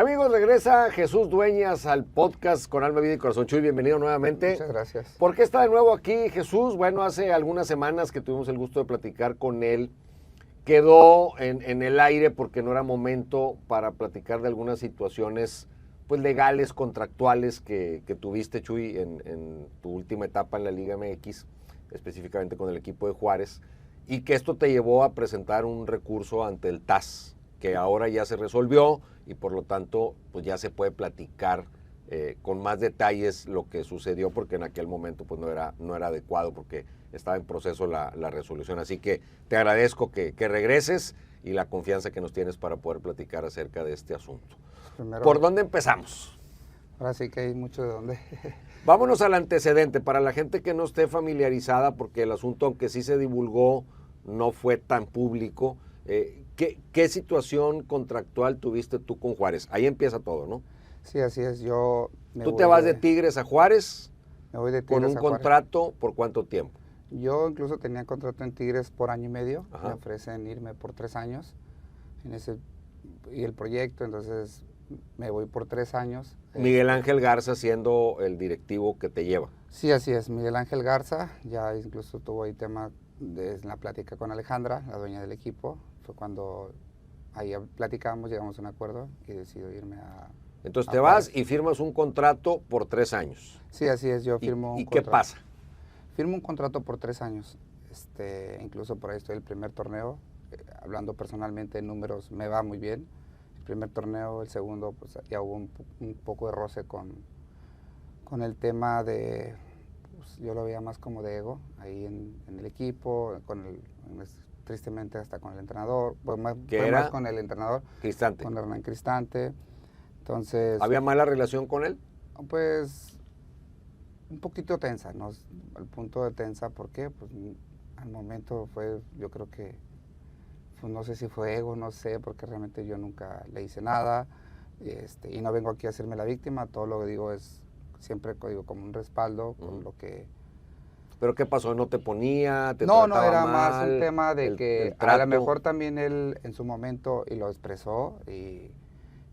Amigos, regresa Jesús Dueñas al podcast con Alma, Vida y Corazón. Chuy, bienvenido nuevamente. Muchas gracias. ¿Por qué está de nuevo aquí Jesús? Bueno, hace algunas semanas que tuvimos el gusto de platicar con él, quedó en el aire porque no era momento para platicar de algunas situaciones pues legales, contractuales que tuviste, Chuy, en tu última etapa en la Liga MX, específicamente con el equipo de Juárez, y que esto te llevó a presentar un recurso ante el TAS, que ahora ya se resolvió y por lo tanto pues ya se puede platicar con más detalles lo que sucedió, porque en aquel momento pues no era adecuado porque estaba en proceso la resolución. Así que te agradezco que regreses y la confianza que nos tienes para poder platicar acerca de este asunto. Primero, ¿Por dónde empezamos? ahora sí que hay mucho de dónde. Vámonos al antecedente, para la gente que no esté familiarizada, porque el asunto, aunque sí se divulgó, no fue tan público. ¿Qué situación contractual tuviste tú con Juárez? Ahí empieza todo, ¿no? Sí, así es. Yo Tú te vas de Tigres a Juárez me voy de con Tigres un a Juárez. contrato, ¿por cuánto tiempo? Yo incluso tenía contrato en Tigres por año y medio. Ajá. Me ofrecen irme por 3 años y el proyecto, entonces me voy por 3 años. Miguel Ángel Garza siendo el directivo que te lleva. Sí, así es. Miguel Ángel Garza, ya incluso tuvo ahí tema de la plática con Alejandra, la dueña del equipo. Fue cuando ahí platicamos, llegamos a un acuerdo y decido irme a... Entonces a te vas Juárez. y firmas un contrato por 3 años. Sí, así es. Yo ¿Y, firmo un y qué contrato. pasa? Firmo un contrato por 3 años. Incluso por ahí estoy el primer torneo. Hablando personalmente en números, me va muy bien. El primer torneo, el segundo, pues ya hubo un poco de roce con el tema de, pues, yo lo veía más como de ego, ahí en el equipo, tristemente hasta con el entrenador. Fue más con el entrenador, Cristante. con Hernán Cristante. Entonces... ¿Había mala relación con él? Pues un poquito tensa, ¿no? Al punto de tensa, ¿por qué? Pues al momento fue, yo creo que, pues, no sé si fue ego, no sé, porque realmente yo nunca le hice nada, y no vengo aquí a hacerme la víctima, todo lo que digo es, siempre digo como un respaldo, con lo que... ¿Pero qué pasó? ¿No te ponía? ¿Te No, trataba era mal, más un tema de que el a lo mejor también él en su momento, y lo expresó, y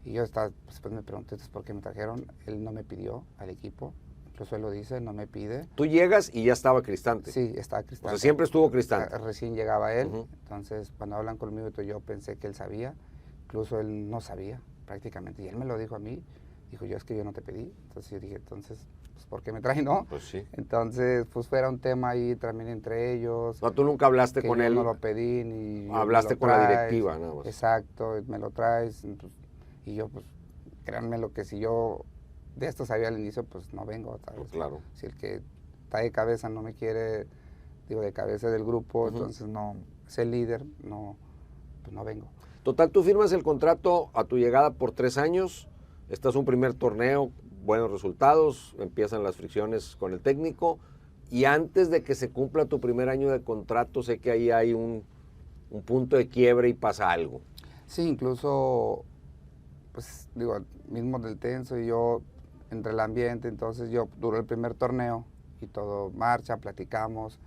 yo estaba, después me pregunté por qué me trajeron, él no me pidió al equipo, incluso él lo dice, no me pide. Tú llegas y ya estaba Cristante. Sí, estaba Cristante. O sea, siempre estuvo Cristante. Recién llegaba él, entonces cuando hablan conmigo yo pensé que él sabía, incluso él no sabía prácticamente, y él me lo dijo a mí, dijo, es que yo no te pedí, entonces yo dije, entonces, pues, ¿por qué me traen, no? Pues sí. Entonces, pues fuera un tema ahí también entre ellos. No, tú nunca hablaste con yo él. No lo pedí, ni... Hablaste con la directiva, nada más. Exacto, me lo traes, pues, y yo, pues, créanme lo que si yo de esto sabía al inicio, pues no vengo, ¿sabes? Pues claro. Si el que está de cabeza no me quiere, digo, de cabeza del grupo, entonces no, es el líder, no, pues no vengo. Total, tú firmas el contrato a tu llegada por 3 años, estás un primer torneo, buenos resultados, empiezan las fricciones con el técnico, y antes de que se cumpla tu primer año de contrato, sé que ahí hay un punto de quiebre y pasa algo. Sí, incluso, pues digo, mismo del tenso y yo, entre el ambiente, entonces yo duró el primer torneo y todo marcha, platicamos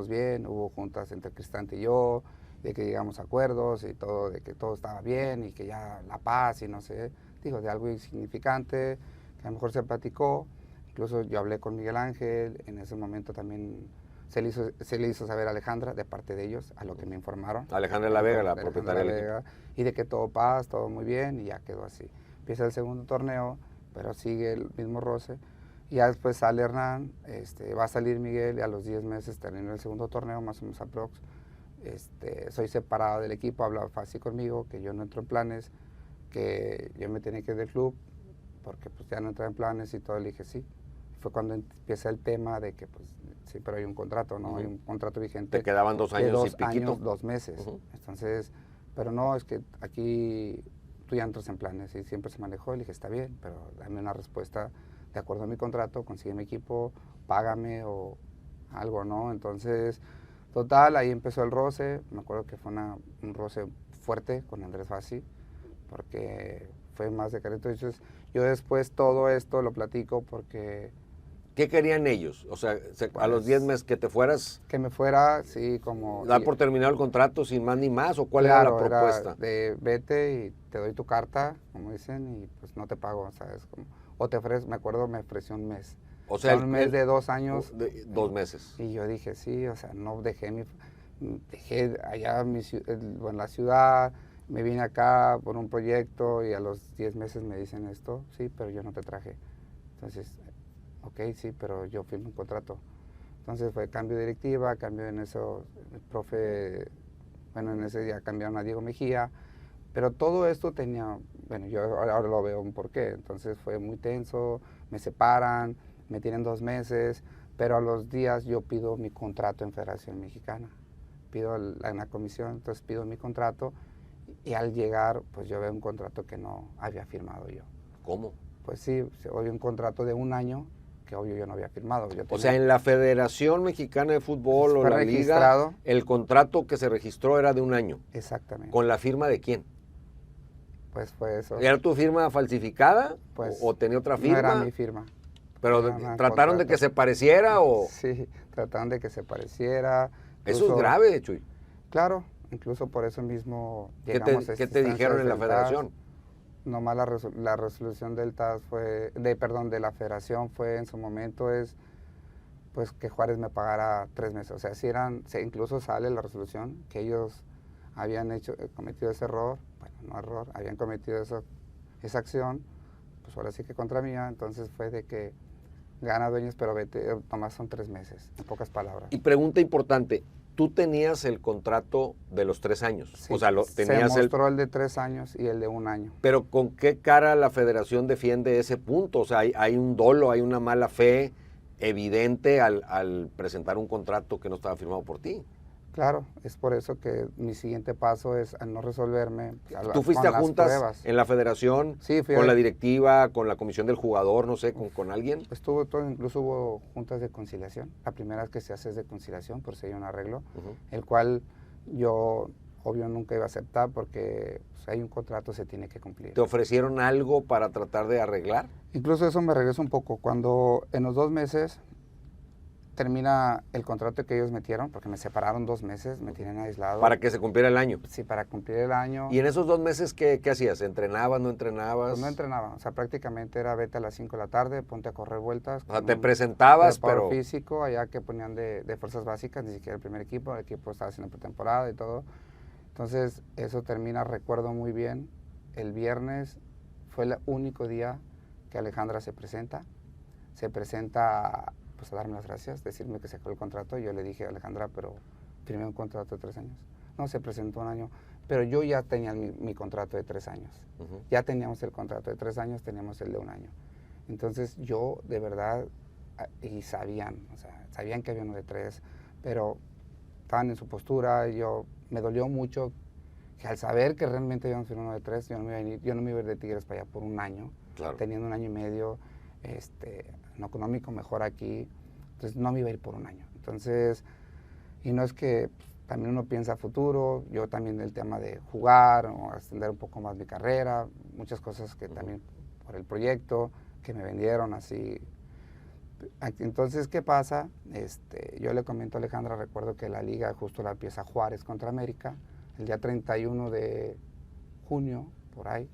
bien, hubo juntas entre Cristante y yo, de que llegamos a acuerdos y todo, de que todo estaba bien y que ya la paz y no sé, digo, de algo insignificante, que a lo mejor se platicó, incluso yo hablé con Miguel Ángel, en ese momento también se le hizo saber a Alejandra, de parte de ellos, a lo que me informaron. Alejandra La Vega, la propietaria del equipo. Y de que todo paz, todo muy bien, y ya quedó así. Empieza el segundo torneo, pero sigue el mismo roce. Y ya después sale Hernán, va a salir Miguel, y a los 10 meses terminó el segundo torneo, más o menos aprox. Soy separado del equipo, hablaba fácil conmigo, que yo no entro en planes, que yo me tenía que ir del club, porque pues ya no entraba en planes y todo, le dije sí. Fue cuando empieza el tema de que pues sí, pero hay un contrato, ¿no? Hay un contrato vigente. Te quedaban 2 años y piquito. 2 años, 2 meses. Entonces, pero no, es que aquí tú ya entras en planes y siempre se manejó. Le dije, está bien, pero dame una respuesta de acuerdo a mi contrato, consigue mi equipo, págame o algo, ¿no? Entonces, total, ahí empezó el roce. Me acuerdo que fue un roce fuerte con Andrés Fassi, porque fue más de carácter. Entonces, yo después todo esto lo platico porque ¿Qué querían ellos? O sea, a los 10 meses que te fueras, Que me fuera, sí, como... dar por terminado el contrato sin más ni más, ¿o cuál era la propuesta? de vete y te doy tu carta, como dicen, y pues no te pago, ¿sabes? O te ofrezco, me acuerdo, me ofreció un mes. O sea, un mes de 2 años. De 2 meses. Y yo dije, sí, o sea, no dejé allá en la ciudad, me vine acá por un proyecto y a los 10 meses me dicen esto, sí, pero yo no te traje. Entonces, ok, sí, pero yo firmé un contrato. Entonces fue cambio de directiva, cambio en eso, el profe, bueno, en ese día cambiaron a Diego Mejía, pero todo esto tenía, bueno, yo ahora lo veo un porqué. Entonces fue muy tenso, me separan, me tienen 2 meses, pero a los días yo pido mi contrato en Federación Mexicana, pido en la comisión, entonces pido mi contrato y al llegar pues yo veo un contrato que no había firmado yo. ¿Cómo? Pues sí, había un contrato de 1 año que obvio yo no había firmado. O sea, en la Federación Mexicana de Fútbol o la Liga, el contrato que se registró era de 1 año. Exactamente. ¿Con la firma de quién? Pues fue eso. ¿Era tu firma falsificada pues, o tenía otra firma? No era mi firma. ¿Pero trataron de que se pareciera o...? Sí, trataron de que se pareciera. Eso es grave, Chuy. Claro, incluso por eso mismo llegamos ¿Qué te dijeron en la Federación? Nomás la resolución del TAS de la Federación fue en su momento pues que Juárez me pagara 3 meses. O sea, incluso sale la resolución que ellos habían cometido ese error, bueno, no error, habían cometido esa acción, pues ahora sí que contra mía, entonces fue de que gana Dueñas, pero vete, nomás son 3 meses, en pocas palabras. Y pregunta importante, ¿tú tenías el contrato de los 3 años? Sí, o sea, tenías se mostró el de 3 años y el de 1 año. Pero ¿con qué cara la Federación defiende ese punto? O sea, hay un dolo, hay una mala fe evidente al presentar un contrato que no estaba firmado por ti. Claro, es por eso que mi siguiente paso es al no resolverme. ¿Tú fuiste a juntas en la Federación? Sí, con la directiva, con la comisión del jugador, no sé, con alguien? Estuvo todo, incluso hubo juntas de conciliación. La primera vez que se hace es de conciliación, por si hay un arreglo, el cual yo, obvio, nunca iba a aceptar porque pues, hay un contrato, se tiene que cumplir. ¿Te ofrecieron algo para tratar de arreglar? Incluso eso me regreso un poco. Cuando en los 2 meses termina el contrato que ellos metieron, porque me separaron 2 meses, me tienen aislado. ¿Para que se cumpliera el año? Sí, para cumplir el año. ¿Y en esos 2 meses qué hacías? ¿Entrenabas, no entrenabas? Pues no entrenaba, o sea, prácticamente era vete a las 5 de la tarde, ponte a correr vueltas. O sea, te presentabas, pero físico, allá que ponían de fuerzas básicas, ni siquiera el equipo estaba haciendo pretemporada y todo. Entonces, eso termina, recuerdo muy bien, el viernes fue el único día que Alejandra se presenta pues a darme las gracias, decirme que se acabó el contrato. Y yo le dije a Alejandra, pero firmé un contrato de 3 años. No, se presentó 1 año, pero yo ya tenía mi contrato de 3 años. Ya teníamos el contrato de 3 años, teníamos el de 1 año. Entonces yo de verdad, y sabían que había uno de 3, pero estaban en su postura. Me dolió mucho que al saber que realmente habíamos firmado uno de 3, yo no me iba a ir de Tigres para allá por 1 año, claro, teniendo 1 año y medio, no económico, mejor aquí. Entonces no me iba a ir por 1 año. Entonces, y no es que también uno piensa a futuro, yo también el tema de jugar o extender un poco más mi carrera, muchas cosas que también por el proyecto que me vendieron así. Entonces, ¿qué pasa? Yo le comento a Alejandra, recuerdo que la liga justo la empieza Juárez contra América, el día 31 de junio, por ahí.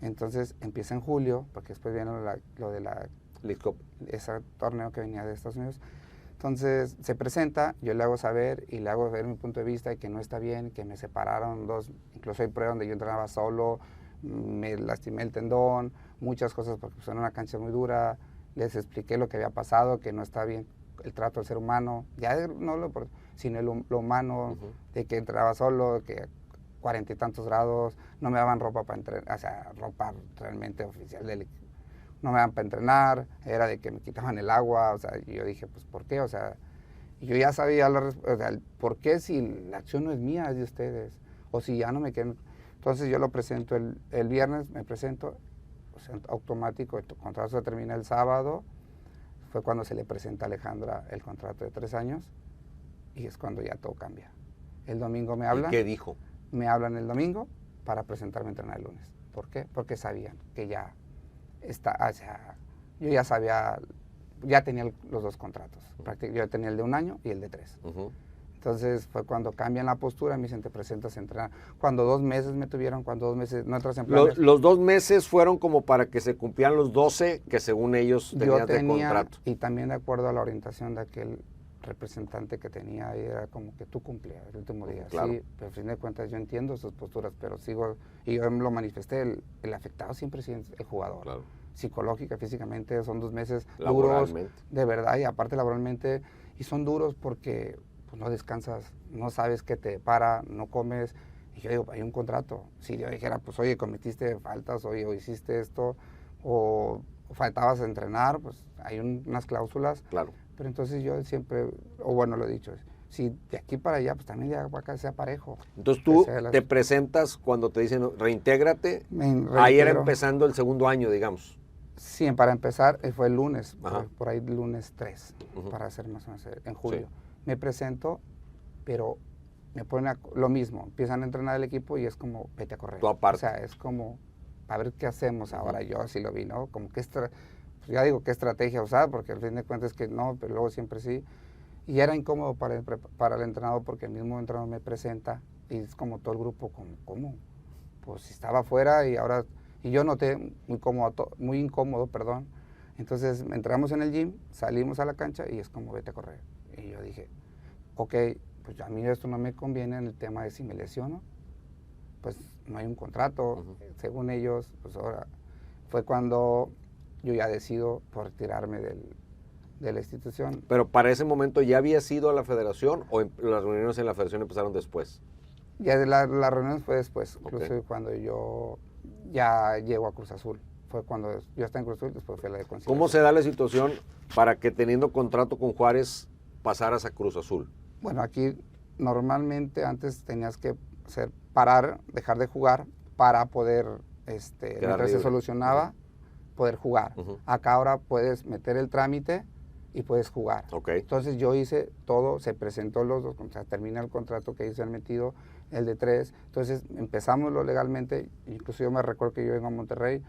Entonces empieza en julio, porque después viene lo de la League Cup, ese torneo que venía de Estados Unidos. Entonces se presenta, yo le hago saber y le hago ver mi punto de vista y que no está bien, que me separaron 2, incluso hay pruebas donde yo entrenaba solo, me lastimé el tendón, muchas cosas porque pues, era una cancha muy dura. Les expliqué lo que había pasado, que no está bien el trato del ser humano, ya no sino lo humano, de que entrenaba solo, que 40 y tantos grados, no me daban ropa para entrenar, o sea, ropa realmente oficial no me daban para entrenar, era de que me quitaban el agua, o sea, y yo dije, pues, ¿por qué? O sea, yo ya sabía el por qué si la acción no es mía, es de ustedes, o si ya no me quieren. Entonces yo lo presento el viernes, me presento, o sea, automático, el contrato se termina el sábado, fue cuando se le presenta a Alejandra el contrato de 3 años, y es cuando ya todo cambia. El domingo me hablan. ¿Y qué dijo? Me hablan el domingo para presentarme a entrenar el lunes. ¿Por qué? Porque sabían que ya está, o sea, yo ya sabía ya tenía los dos contratos. Yo tenía el de 1 año y el de 3. Entonces fue cuando cambian la postura, me dicen, te presentas a entrenar. Cuando 2 meses me tuvieron, cuando 2 meses no entras en planes. Los 2 meses fueron como para que se cumplieran los 12 que según ellos tenías de contrato. Y también de acuerdo a la orientación de aquel representante que tenía, era como que tú cumplías el último día. Claro. Sí, pero al fin de cuentas yo entiendo sus posturas, pero sigo, y yo lo manifesté, el afectado siempre es el jugador. Claro. Psicológica, físicamente, son 2 meses duros, de verdad, y aparte laboralmente, y son duros porque pues, no descansas, no sabes qué te para, no comes, y yo digo, hay un contrato. Si yo dijera, pues oye, cometiste faltas, oye, o hiciste esto, o faltabas a entrenar, pues hay unas cláusulas. Claro. Pero entonces yo siempre, o bueno, lo he dicho, si de aquí para allá, pues también de acá sea parejo. Entonces tú te presentas cuando te dicen reintégrate, ahí era empezando el segundo año, digamos. Sí, para empezar fue el lunes, por ahí lunes 3, para hacer más o menos en julio. Sí. Me presento, pero me ponen lo mismo, empiezan a entrenar el equipo y es como, vete a correr. Tú aparte. O sea, es como, a ver qué hacemos ahora. Yo así lo vi, ¿no? Como que ya digo, qué estrategia usar, porque al fin de cuentas es que no, pero luego siempre sí. Y era incómodo para el entrenador, porque el mismo entrenador me presenta y es como todo el grupo, como, ¿cómo? Pues estaba afuera y ahora... Y yo noté muy incómodo, perdón. Entonces entramos en el gym, salimos a la cancha y es como, vete a correr. Y yo dije, ok, pues a mí esto no me conviene en el tema de si me lesiono, pues no hay un contrato. Según ellos, pues ahora fue cuando yo ya decido por retirarme de la institución. Pero para ese momento ya habías ido a la federación o las reuniones en la federación empezaron después. Ya la reunión fue después, incluso cuando yo ya llego a Cruz Azul. Fue cuando yo estaba en Cruz Azul, después fue la de conciliación. ¿Cómo se da la situación para que teniendo contrato con Juárez pasaras a Cruz Azul? Bueno, aquí normalmente antes tenías que parar, dejar de jugar para poder, mientras se solucionaba, poder jugar. Acá ahora puedes meter el trámite y puedes jugar. Entonces yo hice todo, se presentó los dos, o sea, termina el contrato que ellos han metido, el de 3, entonces empezamos lo legalmente, incluso yo me recuerdo que yo vengo a Monterrey,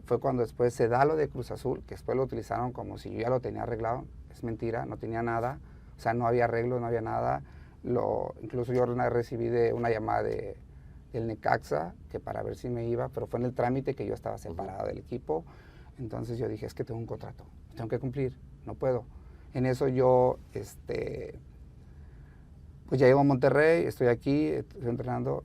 fue cuando después se da lo de Cruz Azul, que después lo utilizaron como si yo ya lo tenía arreglado, es mentira, no tenía nada, o sea, no había arreglo, no había nada, incluso yo recibí una llamada del Necaxa, que para ver si me iba, pero fue en el trámite que yo estaba separado del equipo, entonces yo dije, es que tengo un contrato, tengo que cumplir, no puedo. En eso yo, pues ya llego a Monterrey, estoy aquí, estoy entrenando.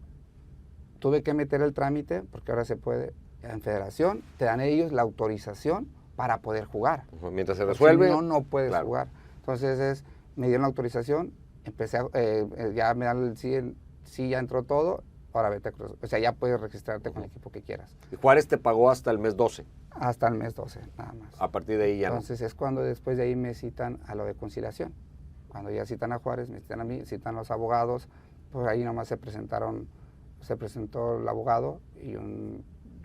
Tuve que meter el trámite, porque ahora se puede, en federación, te dan ellos la autorización para poder jugar. Mientras se resuelve. Si no puedes jugar. Entonces me dieron la autorización, empecé ya me dan el sí, ya entró todo, ahora vete a Cruz. O sea, ya puedes registrarte con el equipo que quieras. ¿Y Juárez te pagó hasta el mes 12? Hasta el mes 12, nada más. A partir de ahí ya Entonces es cuando después de ahí me citan a lo de conciliación. Cuando ya citan a Juárez, me citan a mí, citan a los abogados, pues ahí nomás se presentó el abogado y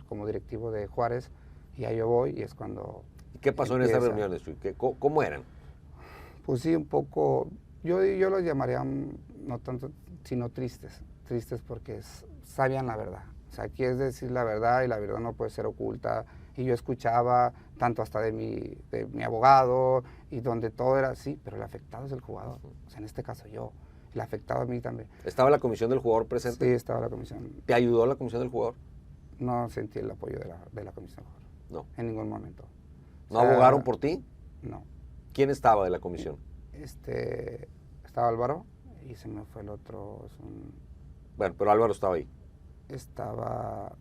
como directivo de Juárez, y ahí yo voy y es cuando... ¿Y qué pasó en esas reuniones? ¿Cómo eran? Pues sí, un poco, yo los llamaría no tanto, sino tristes porque sabían la verdad. O sea, aquí es decir la verdad y la verdad no puede ser oculta. Y yo escuchaba tanto hasta de mi abogado y donde todo era así, pero el afectado es el jugador. O sea, en este caso yo, el afectado a mí también. ¿Estaba la comisión del jugador presente? Sí, estaba la comisión. ¿Te ayudó la comisión del jugador? No sentí el apoyo de la comisión del jugador. No. En ningún momento. ¿No abogaron por ti? No. ¿Quién estaba de la comisión? Estaba Álvaro y se me fue el otro. Bueno, pero Álvaro estaba ahí. Estaba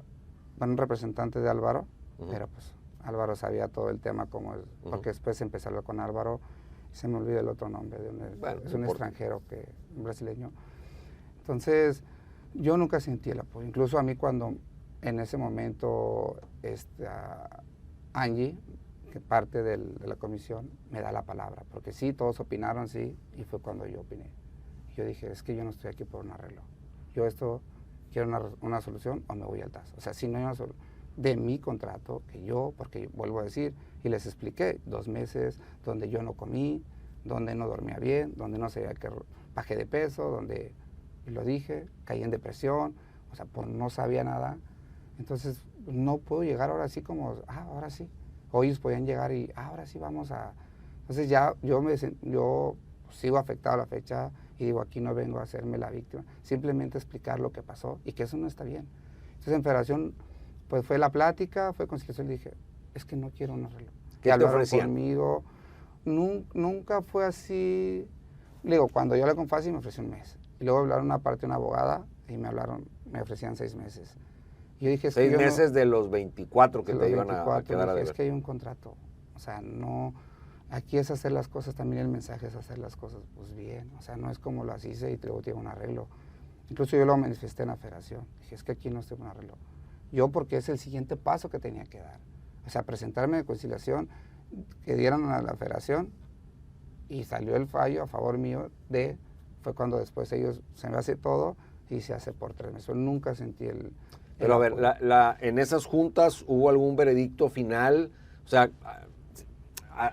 un representante de Álvaro, pero pues Álvaro sabía todo el tema, porque después empecé a hablar con Álvaro y se me olvidó el otro nombre, es un extranjero, un brasileño. Entonces, yo nunca sentí el apoyo, incluso a mí cuando en ese momento Angie, que parte de la comisión, me da la palabra, porque sí, todos opinaron, sí, y fue cuando yo opiné. Yo dije, es que yo no estoy aquí por un arreglo, yo quiero una solución o me voy al TAS. O sea, si no hay una solución de mi contrato, porque vuelvo a decir, y les expliqué, 2 meses donde yo no comí, donde no dormía bien, donde no sabía que bajé de peso, donde, y lo dije, caí en depresión, o sea, pues no sabía nada. Entonces, no puedo llegar ahora sí como, ahora sí. O ellos podían llegar y, ahora sí vamos a... Entonces ya yo sigo afectado a la fecha y digo, aquí no vengo a hacerme la víctima, simplemente explicar lo que pasó y que eso no está bien. Entonces en Federación, pues fue la plática, fue conciliación, le dije, es que no quiero un arreglo. ¿Qué te ofrecían? Conmigo, nunca fue así. Digo, cuando yo hablé con Fasi me ofreció un mes. Y luego hablaron una parte de una abogada y me ofrecían 6 meses. Y yo dije, es 6 que meses de los 24 que te iban a quedar a dije, deber. es que hay un contrato. O sea, no, aquí es hacer las cosas, también el mensaje es hacer las cosas pues bien. O sea, no es como las hice y luego tiene un arreglo. Incluso yo lo manifesté en la federación. Dije, es que aquí no estoy con arreglo. Yo porque es el siguiente paso que tenía que dar. O sea, presentarme de conciliación, que dieran a la federación y salió el fallo a favor mío fue cuando después ellos se me hace todo y se hace por 3 meses. Yo nunca sentí el Pero a ver, en esas juntas hubo algún veredicto final, o sea,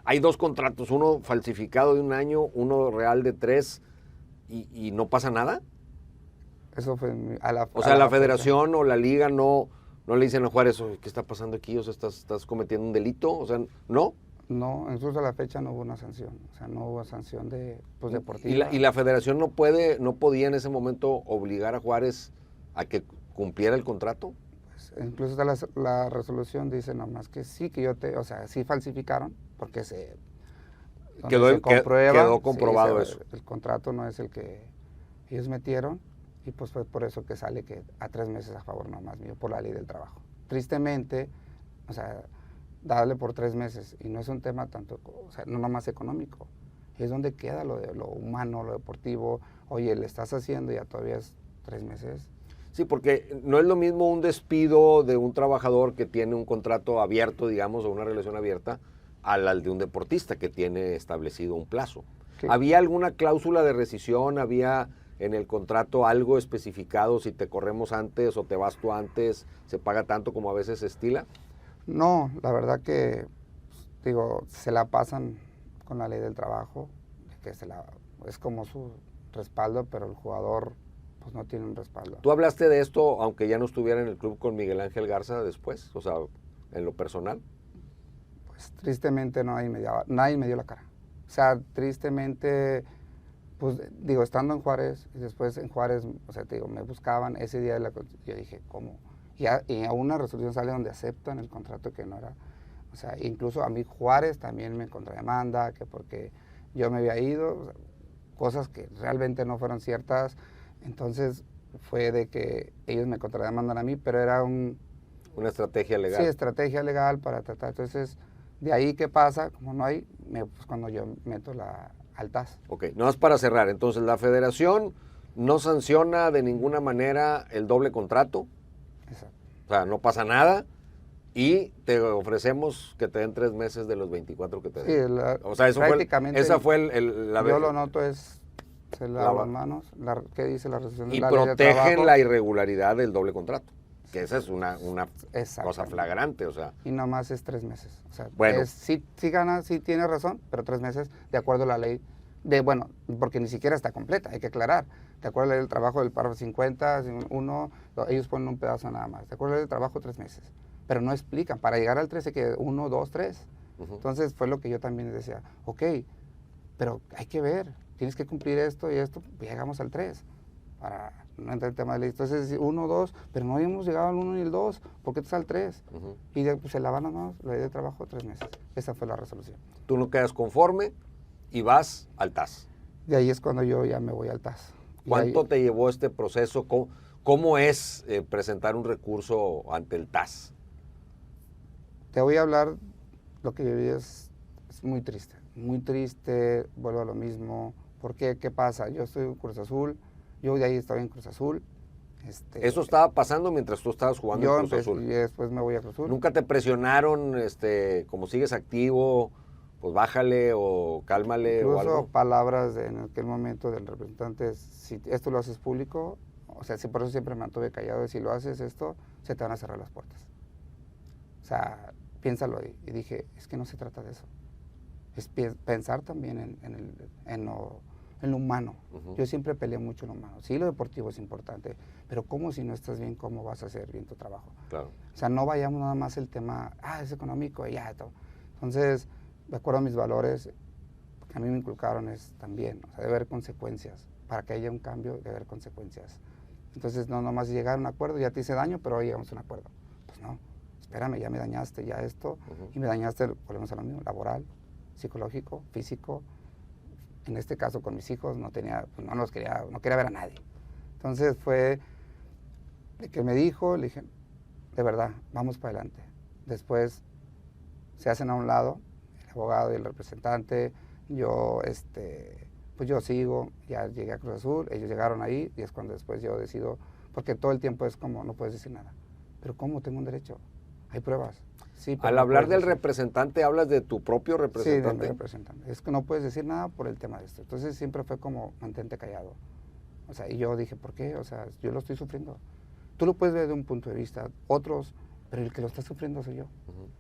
hay 2 contratos, uno falsificado de 1 año, uno real de 3 y no pasa nada. Eso fue la federación o la liga no le dicen a Juárez, ¿qué está pasando aquí? O sea, estás cometiendo un delito, o sea, ¿no? No, incluso a la fecha no hubo una sanción, o sea, no hubo sanción deportiva. ¿Y la federación no podía en ese momento obligar a Juárez a que cumpliera el contrato? Pues, incluso la resolución dice nomás que sí, o sea, sí falsificaron, porque quedó comprobado sí, eso. El contrato no es el que ellos metieron, y pues fue por eso que sale que a 3 meses a favor nomás mío, por la ley del trabajo. Tristemente, o sea, darle por 3 meses, y no es un tema tanto, o sea, no nomás económico, es donde queda lo humano, lo deportivo. Oye, le estás haciendo y ya todavía es 3 meses. Sí, porque no es lo mismo un despido de un trabajador que tiene un contrato abierto, digamos, o una relación abierta, al de un deportista que tiene establecido un plazo. Sí. ¿Había alguna cláusula de rescisión? ¿Había en el contrato algo especificado? Si te corremos antes o te vas tú antes, ¿se paga tanto como a veces se estila? No, la verdad que, digo, se la pasan con la ley del trabajo, que es como su respaldo, pero el jugador pues no tiene un respaldo. ¿Tú hablaste de esto, aunque ya no estuviera en el club, con Miguel Ángel Garza después? O sea, en lo personal. Pues tristemente nadie me dio la cara. O sea, tristemente, pues digo, estando en Juárez, y después en Juárez, o sea, te digo, me buscaban ese día yo dije, ¿cómo? Y a una resolución sale donde aceptan el contrato que no era. O sea, incluso a mí Juárez también me contrademanda, que porque yo me había ido, o sea, cosas que realmente no fueron ciertas. Entonces fue de que ellos me contrademandan a mí, pero era una estrategia legal. Sí, estrategia legal para tratar. Entonces, de ahí, ¿qué pasa? Como no hay, pues cuando yo meto al TAS. Ok, no es para cerrar. Entonces, la federación no sanciona de ninguna manera el doble contrato. Exacto. O sea, no pasa nada. Y te ofrecemos que te den 3 meses de los 24 que te den. Sí, o sea, esa fue la yo lo noto se lava las manos. ¿Qué dice la resolución de y la ley de trabajo? protegen la irregularidad del doble contrato. Que esa es una cosa flagrante, o sea. Y nomás es 3 meses. O sea, bueno. Sí gana, sí tiene razón, pero 3 meses de acuerdo a la ley porque ni siquiera está completa, hay que aclarar. De acuerdo a la ley del trabajo del párrafo 50, ellos ponen un pedazo nada más. De acuerdo a la ley del trabajo, 3 meses. Pero no explican, para llegar al 13 que 1, 2, 3. Entonces fue lo que yo también decía, ok, pero hay que ver, tienes que cumplir esto y esto, llegamos al 3, para no entrar en tema de ley. Entonces 1, 2, pero no habíamos llegado al 1 ni el 2, ¿por qué estás al 3? Y se la van a más, la ley de trabajo, 3 meses. Esa fue la resolución. Tú no quedas conforme y vas al TAS. De ahí es cuando yo ya me voy al TAS. ¿Cuánto te llevó este proceso? ¿Cómo es presentar un recurso ante el TAS? Te voy a hablar, lo que viví es muy triste, vuelvo a lo mismo. ¿Por qué? ¿Qué pasa? Yo estoy en Cruz Azul, yo de ahí estaba en Cruz Azul. ¿Eso estaba pasando mientras tú estabas jugando en Cruz Azul? Y después me voy a Cruz Azul. ¿Nunca te presionaron, como sigues activo, pues bájale o cálmale? Incluso o algo? Palabras en aquel momento del representante, si esto lo haces público, o sea, por eso siempre me mantuve callado, si lo haces esto, se te van a cerrar las puertas. O sea, piénsalo ahí. Y dije, es que no se trata de eso. Es pensar también en lo humano. Yo siempre peleé mucho en lo humano. Sí, lo deportivo es importante, pero ¿cómo si no estás bien, cómo vas a hacer bien tu trabajo? Claro. O sea, no vayamos nada más el tema, es económico y ya, todo. Entonces, de acuerdo a mis valores, que a mí me inculcaron es también, o sea, debe haber consecuencias. Para que haya un cambio, debe haber consecuencias. Entonces, no nomás llegar a un acuerdo, ya te hice daño, pero hoy llegamos a un acuerdo. Pues no, espérame, ya me dañaste, ya esto, y me dañaste, volvemos a lo mismo, laboral, psicológico, físico. En este caso con mis hijos no tenía, pues no los quería, no quería ver a nadie. Entonces fue de que me dijo, le dije, de verdad, vamos para adelante. Después se hacen a un lado, el abogado y el representante, yo, pues yo sigo, ya llegué a Cruz Azul, ellos llegaron ahí y es cuando después yo decido, porque todo el tiempo es como, no puedes decir nada. Pero ¿cómo tengo un derecho? Hay pruebas. Sí, pero Al no hablar puedes del decir. representante, ¿hablas de tu propio Sí, de representante? mi representante. Es que no puedes decir nada por el tema de esto. Entonces siempre fue como, mantente callado. O sea, y yo dije, ¿por qué? O sea, yo lo estoy sufriendo. Tú lo puedes ver de un punto de vista, otros, pero el que lo está sufriendo soy yo.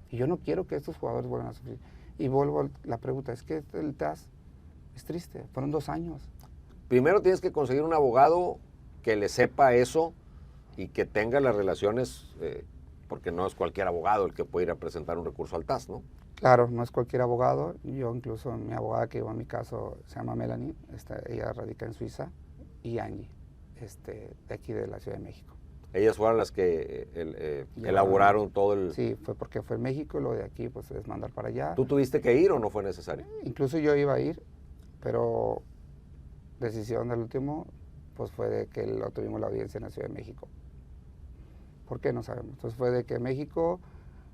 Y yo no quiero que estos jugadores vuelvan a sufrir. Y vuelvo a la pregunta, es que el TAS es triste, fueron 2 años. Primero tienes que conseguir un abogado que le sepa eso y que tenga las relaciones, porque no es cualquier abogado el que puede ir a presentar un recurso al TAS, ¿no? Claro, no es cualquier abogado. Yo incluso, mi abogada que llevó mi caso se llama Melanie, ella radica en Suiza, y Angie, de aquí de la Ciudad de México. Ellas fueron las que elaboraron todo el... Sí, fue porque fue en México y lo de aquí pues es mandar para allá. ¿Tú tuviste que ir o no fue necesario? Incluso yo iba a ir, pero decisión del último pues fue de que lo tuvimos la audiencia en la Ciudad de México. ¿Por qué? No sabemos. Entonces fue de que México,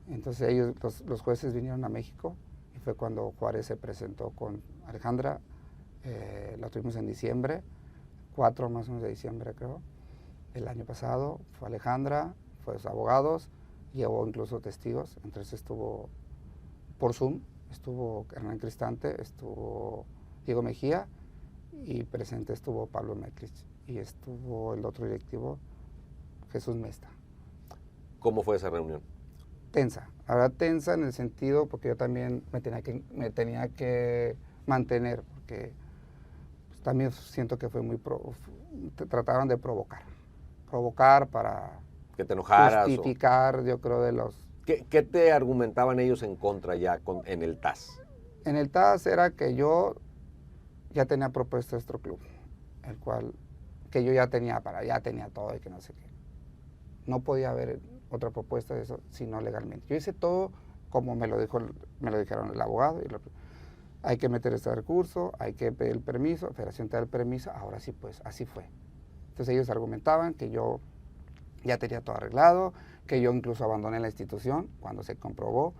entonces ellos, los jueces vinieron a México y fue cuando Juárez se presentó con Alejandra, la tuvimos en diciembre, 4 más o menos de diciembre creo, el año pasado. Fue Alejandra, fue sus abogados, llevó incluso testigos, entonces estuvo por Zoom, estuvo Hernán Cristante, estuvo Diego Mejía y presente estuvo Pablo Meklich y estuvo el otro directivo, Jesús Mesta. ¿Cómo fue esa reunión? Tensa, ahora tensa en el sentido porque yo también me tenía que mantener, porque pues, también siento que fue muy, trataban de provocar para ¿Que te enojaras? justificar, yo creo, de los... ¿Qué te argumentaban ellos en contra ya en el TAS? En el TAS era que yo ya tenía propuesto este club, el cual, que yo ya tenía todo y que no sé qué. No podía haber otra propuesta de eso, sino legalmente. Yo hice todo como me lo dijeron el abogado. Hay que meter este recurso, hay que pedir el permiso, Federación te da el permiso, ahora sí pues, así fue. Entonces ellos argumentaban que yo ya tenía todo arreglado, que yo incluso abandoné la institución cuando se comprobó.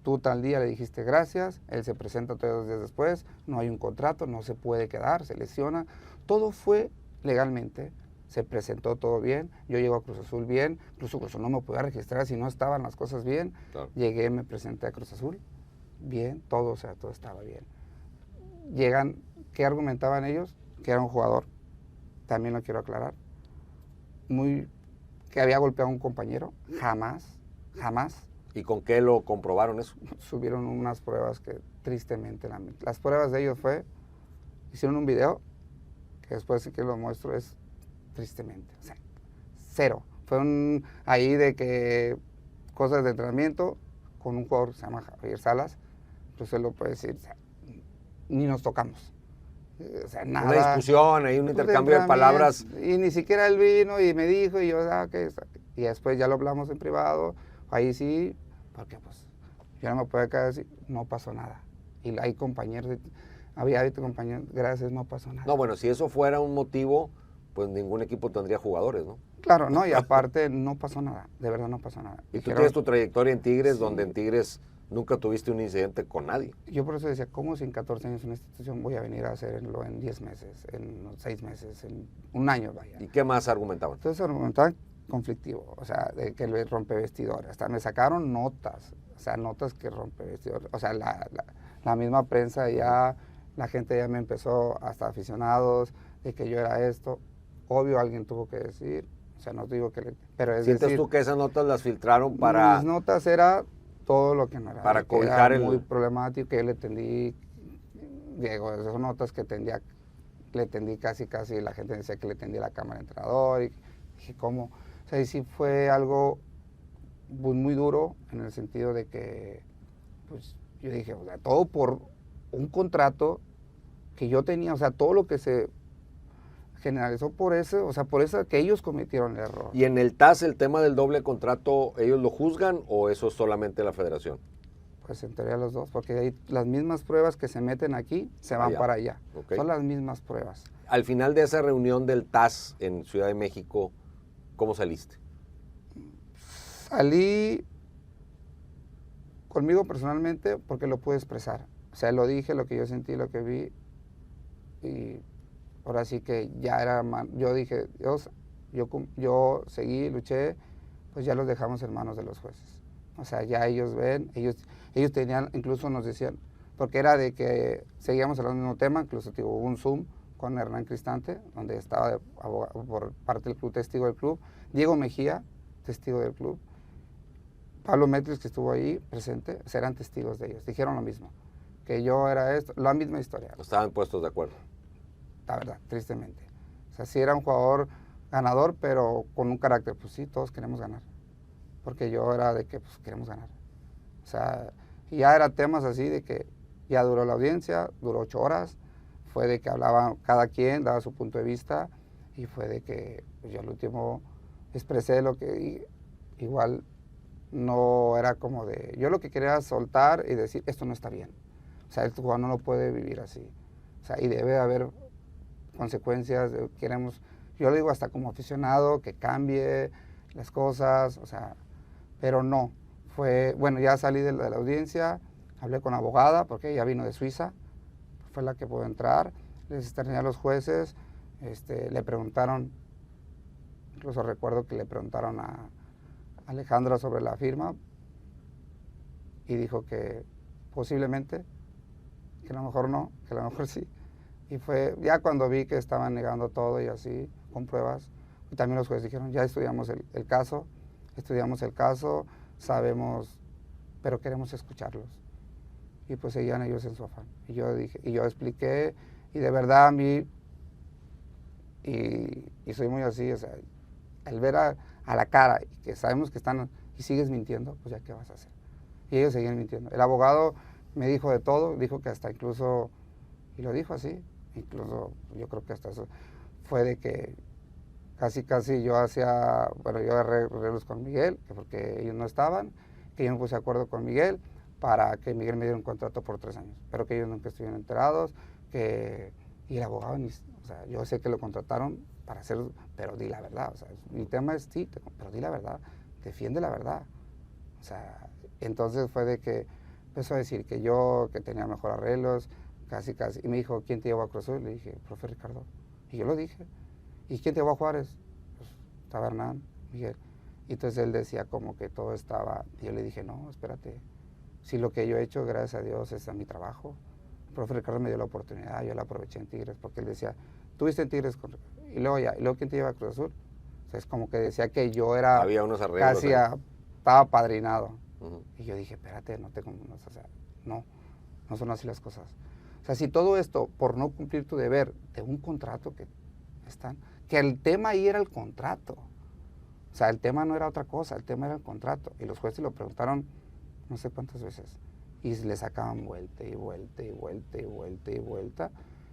Tú tal día le dijiste gracias, él se presenta 2 días después, no hay un contrato, no se puede quedar, se lesiona. Todo fue legalmente, se presentó todo bien, yo llego a Cruz Azul bien, incluso Cruz Azul no me podía registrar si no estaban las cosas bien. Claro. Llegué, me presenté a Cruz Azul, bien, todo, o sea, todo estaba bien. Llegan, ¿qué argumentaban ellos? Que era un jugador, también lo quiero aclarar, que había golpeado a un compañero, jamás. ¿Y con qué lo comprobaron eso? Subieron unas pruebas que tristemente, las pruebas de ellos hicieron un video, que después sí que lo muestro, es tristemente, o sea, 0. Fue ahí de que cosas de entrenamiento con un jugador que se llama Javier Salas, pues él lo puede decir, o sea, ni nos tocamos. O sea, nada. Una discusión, ahí un intercambio de palabras. Y ni siquiera él vino y me dijo, y yo, y después ya lo hablamos en privado, ahí sí, porque pues yo no me puedo quedar así, no pasó nada. Y hay compañeros, había compañeros, gracias, no pasó nada. No, bueno, si eso fuera un motivo, pues ningún equipo tendría jugadores, ¿no? Claro, no, y aparte no pasó nada, de verdad no pasó nada. Y tú tienes tu trayectoria en Tigres, sí, donde en Tigres nunca tuviste un incidente con nadie. Yo por eso decía, ¿cómo si en 14 años en una institución voy a venir a hacerlo en 10 meses, en 6 meses, en 1 año, vaya? ¿Y qué más argumentaban? Entonces argumentaban conflictivo, o sea, de que le rompe vestidores. Hasta me sacaron notas, o sea, notas que rompe vestidores. O sea, la misma prensa ya, la gente ya me empezó, hasta aficionados, de que yo era esto. Obvio alguien tuvo que decir, o sea, no digo que... pero es ¿Sientes decir, tú que esas notas las filtraron para...? Mis notas era todo lo que no era. Para cobijar era muy problemático, que yo le tendí, Diego, esas notas que le tendí casi, la gente decía que le tendí la cámara al entrenador, y dije, ¿cómo? O sea, y sí fue algo pues, muy duro, en el sentido de que, pues, yo dije, o sea, todo por un contrato que yo tenía, o sea, todo lo que se generalizó por eso, o sea, por eso que ellos cometieron el error. ¿Y en el TAS el tema del doble contrato, ellos lo juzgan o eso es solamente la federación? Pues en teoría los dos, porque hay las mismas pruebas que se meten aquí se van para allá. Okay. Son las mismas pruebas. Al final de esa reunión del TAS en Ciudad de México, ¿cómo saliste? Salí conmigo personalmente porque lo pude expresar. O sea, lo dije, lo que yo sentí, lo que vi. Y ahora sí que ya era, yo dije, Dios, yo seguí, luché, pues ya los dejamos en manos de los jueces. O sea, ya ellos ven, ellos tenían, incluso nos decían, porque era de que seguíamos hablando del mismo tema, incluso hubo un Zoom con Hernán Cristante, donde estaba por parte del club, testigo del club, Diego Mejía, testigo del club, Pablo Metris, que estuvo ahí presente, eran testigos de ellos, dijeron lo mismo, que yo era esto, la misma historia. Estaban puestos de acuerdo. La verdad, tristemente. O sea, sí era un jugador ganador, pero con un carácter, pues sí, todos queremos ganar. Porque yo era de que, pues, queremos ganar. O sea, y ya era temas así de que ya duró la audiencia, duró 8 horas, fue de que hablaba cada quien, daba su punto de vista, y fue de que pues, yo al último expresé lo que igual no era como de, yo lo que quería era soltar y decir, esto no está bien. O sea, este jugador no lo puede vivir así. O sea, y debe haber consecuencias, queremos, yo lo digo hasta como aficionado, que cambie las cosas, o sea, pero no, fue, bueno, ya salí de la audiencia, hablé con la abogada, porque ella vino de Suiza, fue la que pudo entrar, les externé a los jueces, le preguntaron, incluso recuerdo que le preguntaron a Alejandra sobre la firma, y dijo que posiblemente, que a lo mejor no, que a lo mejor sí. Y fue ya cuando vi que estaban negando todo y así, con pruebas. Y también los jueces dijeron, ya estudiamos el caso, sabemos, pero queremos escucharlos. Y pues seguían ellos en su afán. Y yo dije, y yo expliqué, y de verdad a mí, y soy muy así, o sea, al ver a la cara, y que sabemos que están, y sigues mintiendo, pues ya qué vas a hacer. Y ellos seguían mintiendo. El abogado me dijo de todo, dijo que hasta incluso, y lo dijo así, incluso yo creo que hasta eso fue de que casi yo hacía, bueno, yo agarré arreglos con Miguel, porque ellos no estaban, que yo me puse de acuerdo con Miguel para que Miguel me diera un contrato por 3 años, pero que ellos nunca estuvieron enterados, y el abogado, o sea, yo sé que lo contrataron para hacer, pero di la verdad, o sea, mi tema es sí, pero di la verdad, defiende la verdad, o sea, entonces fue de que empezó a decir que yo, que tenía mejor arreglos, casi, y me dijo, ¿quién te llevó a Cruz Azul? Le dije, profe Ricardo, y yo lo dije, ¿y quién te llevó a Juárez? Pues estaba Hernán, Miguel, y entonces él decía como que todo estaba, y yo le dije, no, espérate, si lo que yo he hecho, gracias a Dios, es a mi trabajo. El profe Ricardo me dio la oportunidad, yo la aproveché en Tigres, porque él decía, tuviste en Tigres, y luego ¿quién te lleva a Cruz Azul? O sea, es como que decía que yo era, había unos arreglos, casi estaba padrinado. Y yo dije, espérate, o sea, no son así las cosas. O sea, si todo esto, por no cumplir tu deber de un contrato que el tema ahí era el contrato. O sea, el tema no era otra cosa, el tema era el contrato. Y los jueces lo preguntaron no sé cuántas veces. Y le sacaban vuelta y vuelta y vuelta y vuelta y vuelta.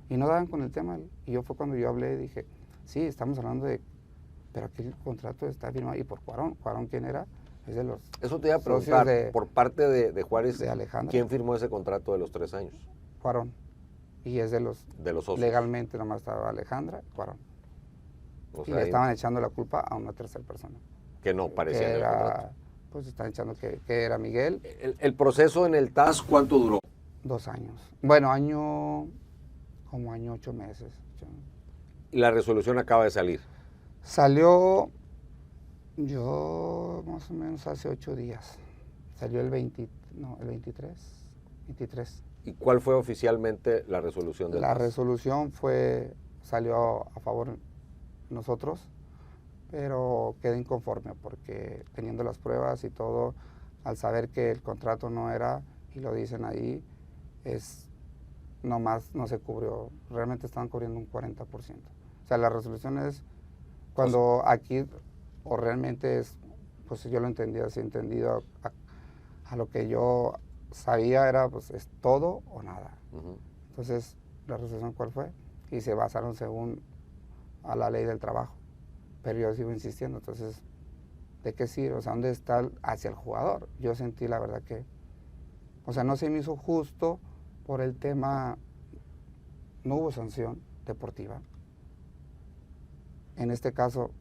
Y no daban con el tema. Y yo fue cuando yo hablé y dije, sí, estamos hablando de, pero aquí el contrato está firmado. Y por Cuarón, ¿quién era? Es de los eso te iba a preguntar, por parte de Juárez, de Alejandra. ¿Quién firmó ese contrato de los 3 años? Cuarón. Y es de los socios. Legalmente nomás estaba Alejandra y Cuarón. O sea, y le estaban echando la culpa a una tercera persona. Que no parecía en el contrato. Pues están echando que era Miguel. ¿El proceso en el TAS cuánto duró? 2 años. Bueno, como año 8 meses. Y la resolución acaba de salir. Salió yo más o menos hace 8 días. Salió el 23. ¿Y cuál fue oficialmente la resolución del TAS? La resolución salió a favor de nosotros, pero quedé inconforme porque teniendo las pruebas y todo, al saber que el contrato no era, y lo dicen ahí, nomás no se cubrió, realmente estaban cubriendo un 40%. O sea, la resolución es cuando aquí, o realmente es, pues yo lo entendí así, entendido a lo que yo sabía era, pues es todo o nada. Entonces, la resolución cuál fue, y se basaron según a la ley del trabajo. Pero yo sigo insistiendo, entonces, ¿de qué sirve? O sea, ¿dónde está hacia el jugador? Yo sentí la verdad que, o sea, no se me hizo justo por el tema, no hubo sanción deportiva. En este caso,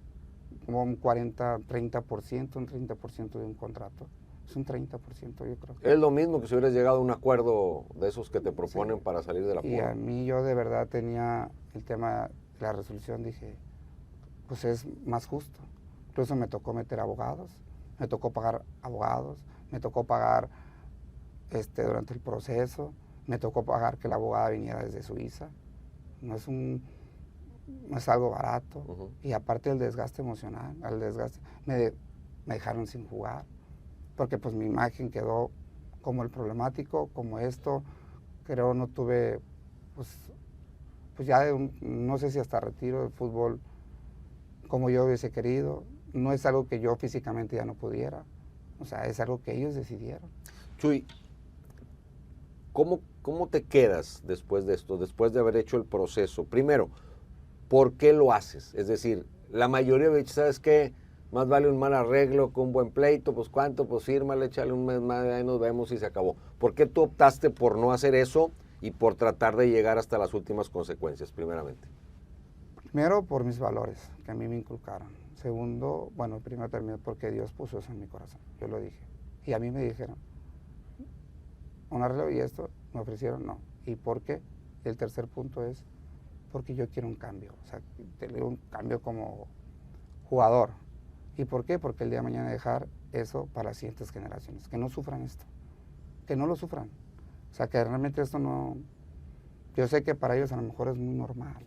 como un 40, 30%, un 30% de un contrato. Es un 30%, yo creo. Es lo mismo que si hubieras llegado a un acuerdo de esos que te proponen Sí. para salir de la Y apuro. a mí yo de verdad tenía el tema, la resolución, dije, pues es más justo. Incluso me tocó meter abogados, me tocó pagar abogados, me tocó pagar durante el proceso, me tocó pagar que la abogada viniera desde Suiza. No es no es algo barato. Ujú. Y aparte el desgaste emocional, me dejaron sin jugar, porque pues mi imagen quedó como el problemático, como esto. Creo no tuve, pues ya no sé si hasta retiro del fútbol como yo hubiese querido. No es algo que yo físicamente ya no pudiera. O sea, es algo que ellos decidieron. Chuy, ¿cómo te quedas después de esto, después de haber hecho el proceso? Primero, ¿por qué lo haces? Es decir, la mayoría de veces, ¿sabes qué? Más vale un mal arreglo que un buen pleito, pues cuánto, pues fírmale, échale un mes más, ahí nos vemos y se acabó. ¿Por qué tú optaste por no hacer eso y por tratar de llegar hasta las últimas consecuencias, primeramente? Primero, por mis valores que a mí me inculcaron. Segundo, bueno, primero también porque Dios puso eso en mi corazón. Yo lo dije. Y a mí me dijeron, un arreglo y esto, me ofrecieron, no. ¿Y por qué? Y el tercer punto es, porque yo quiero un cambio. O sea, tener un cambio como jugador. ¿Y por qué? Porque el día de mañana dejar eso para las siguientes generaciones. Que no sufran esto. Que no lo sufran. O sea, que realmente esto no... Yo sé que para ellos a lo mejor es muy normal.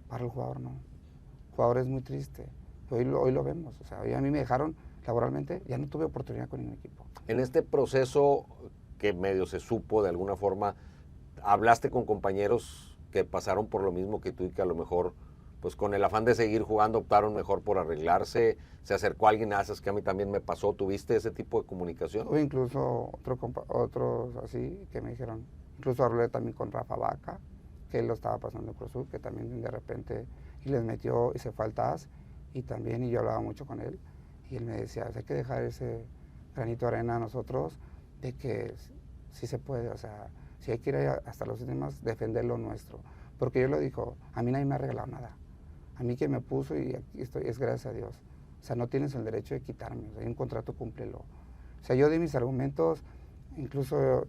Para el jugador no. El jugador es muy triste. Hoy lo vemos. O sea, hoy a mí me dejaron laboralmente, ya no tuve oportunidad con ningún equipo. En este proceso que medio se supo de alguna forma, hablaste con compañeros que pasaron por lo mismo que tú y que a lo mejor, pues con el afán de seguir jugando, optaron mejor por arreglarse. Se acercó alguien, haces que a mí también me pasó. ¿Tuviste ese tipo de comunicación? Tuve incluso otros así que me dijeron, incluso hablé también con Rafa Vaca, que él lo estaba pasando en Cruz Azul, que también de repente y les metió y se fue al TAS, y también, y yo hablaba mucho con él, y él me decía, hay que dejar ese granito de arena a nosotros, de que sí se puede, o sea, si hay que ir hasta los últimos, defender lo nuestro. Porque yo lo digo, a mí nadie me ha regalado nada. A mí quien me puso y aquí estoy, es gracias a Dios. O sea, no tienes el derecho de quitarme, o sea, hay un contrato, cúmplelo. O sea, yo di mis argumentos, incluso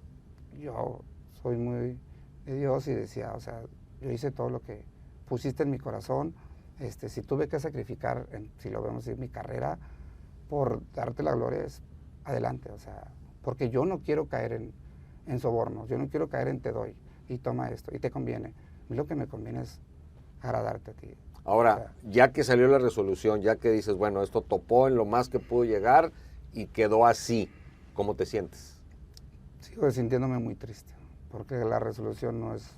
yo soy muy de Dios y decía, o sea, yo hice todo lo que pusiste en mi corazón. Si tuve que sacrificar, si lo vemos en mi carrera, por darte la gloria, es adelante, o sea, porque yo no quiero caer en sobornos, yo no quiero caer en te doy y toma esto y te conviene. A mí lo que me conviene es agradarte a ti. Ahora, O sea, ya que salió la resolución, ya que dices, bueno, esto topó en lo más que pudo llegar y quedó así, ¿cómo te sientes? sigo sintiéndome muy triste, porque la resolución no es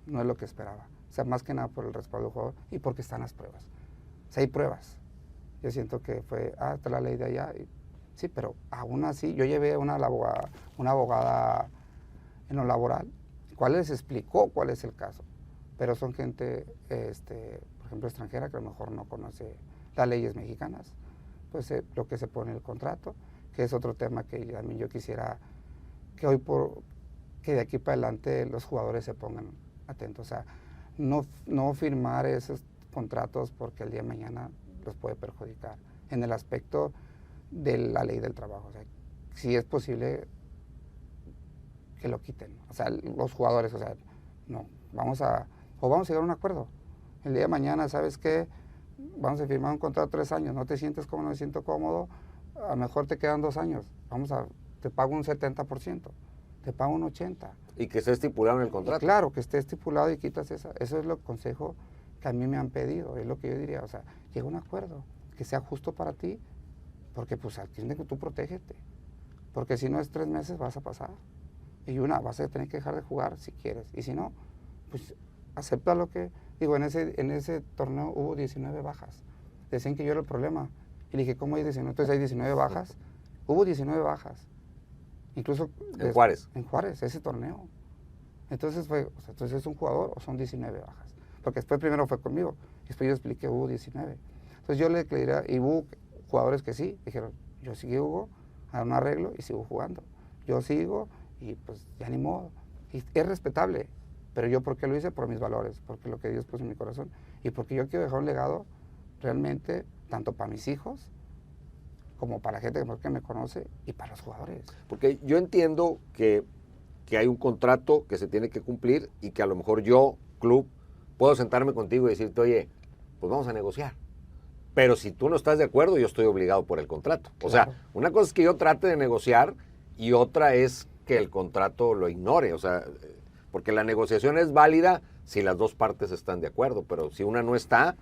lo que esperaba. O sea, más que nada por el respaldo del jugador y porque están las pruebas. O sea, hay pruebas. Yo siento que fue, está la ley de allá. Sí, pero aún así, yo llevé una abogada en lo laboral, cuál les explicó cuál es el caso. Pero son gente, por ejemplo, extranjera, que a lo mejor no conoce las leyes mexicanas. Pues lo que se pone en el contrato, que es otro tema que también yo quisiera que que de aquí para adelante los jugadores se pongan atentos. O sea, no firmar esos contratos porque el día de mañana los puede perjudicar en el aspecto de la ley del trabajo. O sea, si es posible que lo quiten. O sea, los jugadores, o sea, no, vamos a llegar a un acuerdo. El día de mañana, ¿sabes qué? Vamos a firmar un contrato de 3 años, no te sientes cómodo, no me siento cómodo, a lo mejor te quedan 2 años, te pago un 70%, te pago un 80%. Y que esté estipulado en el contrato. Y claro, que esté estipulado y quitas eso es el consejo que a mí me han pedido, es lo que yo diría, o sea, llega a un acuerdo, que sea justo para ti, porque pues al fin de que tú protégete, porque si no es 3 meses vas a pasar, y vas a tener que dejar de jugar si quieres, y si no, pues acepta lo que, digo, en ese torneo hubo 19 bajas, decían que yo era el problema, y le dije, ¿cómo hay 19? Entonces hay 19 bajas, hubo 19 bajas, incluso... ¿En Juárez? En Juárez, ese torneo. Entonces entonces es un jugador o son 19 bajas. Porque después primero fue conmigo, y después yo expliqué, hubo 19. Entonces yo le diría, y hubo jugadores que sí, dijeron, yo sigo, Hugo, a un arreglo y sigo jugando. Yo sigo y pues ya ni modo. Y es respetable, pero yo ¿por qué lo hice? Por mis valores, porque lo que Dios puso en mi corazón. Y porque yo quiero dejar un legado realmente, tanto para mis hijos, como para la gente que me conoce y para los jugadores. Porque yo entiendo que hay un contrato que se tiene que cumplir y que a lo mejor yo, club, puedo sentarme contigo y decirte, oye, pues vamos a negociar. Pero si tú no estás de acuerdo, yo estoy obligado por el contrato. O Claro. sea, una cosa es que yo trate de negociar y otra es que el contrato lo ignore. O sea, porque la negociación es válida si las dos partes están de acuerdo, pero si una no está,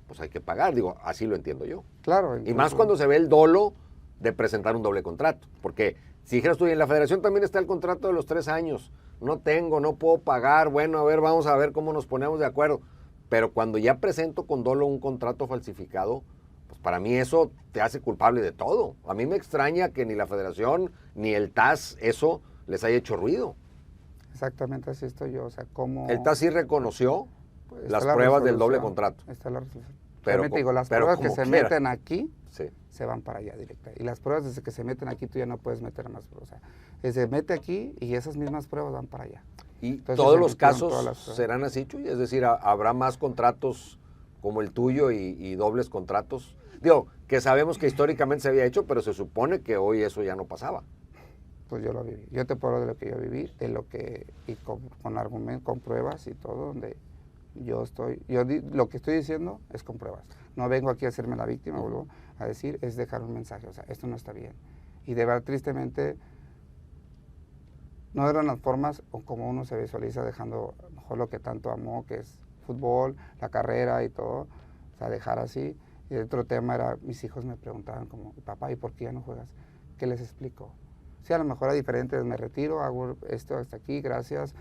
pues hay que pagar. Digo, así lo entiendo yo. Claro. Y más cuando se ve el dolo de presentar un doble contrato. Porque si dijeras tú, en la federación también está el contrato de los 3 años. No tengo, no puedo pagar. Bueno, a ver, vamos a ver cómo nos ponemos de acuerdo. Pero cuando ya presento con dolo un contrato falsificado, pues para mí eso te hace culpable de todo. A mí me extraña que ni la federación ni el TAS eso les haya hecho ruido. Exactamente así estoy yo. O sea, ¿cómo? El TAS sí reconoció Pues, las está la pruebas del doble resolución, contrato. Está la resolución. Pero Realmente digo, las pero pruebas que como se quiera. meten aquí, Sí. se van para allá directa. Y las pruebas desde que se meten aquí, tú ya no puedes meter más pruebas. O sea, se mete aquí y esas mismas pruebas van para allá. ¿Y Entonces, todos se los metieron casos todas las pruebas. serán así, Chuy? Es decir, ¿habrá más contratos como el tuyo y dobles contratos? Digo, que sabemos que históricamente se había hecho, pero se supone que hoy eso ya no pasaba. Pues yo lo viví. Yo te puedo hablar de lo que yo viví, de lo que, y con argumentos, con pruebas y todo, donde lo que estoy diciendo es con pruebas. No vengo aquí a hacerme la víctima, vuelvo a decir, es dejar un mensaje, o sea, esto no está bien. Y de verdad, tristemente, no eran las formas o como uno se visualiza dejando a lo mejor lo que tanto amó, que es fútbol, la carrera y todo, o sea, dejar así. Y el otro tema era, mis hijos me preguntaban como, papá, ¿y por qué ya no juegas? ¿Qué les explico? Sí, a lo mejor era diferente, me retiro, hago esto hasta aquí, gracias,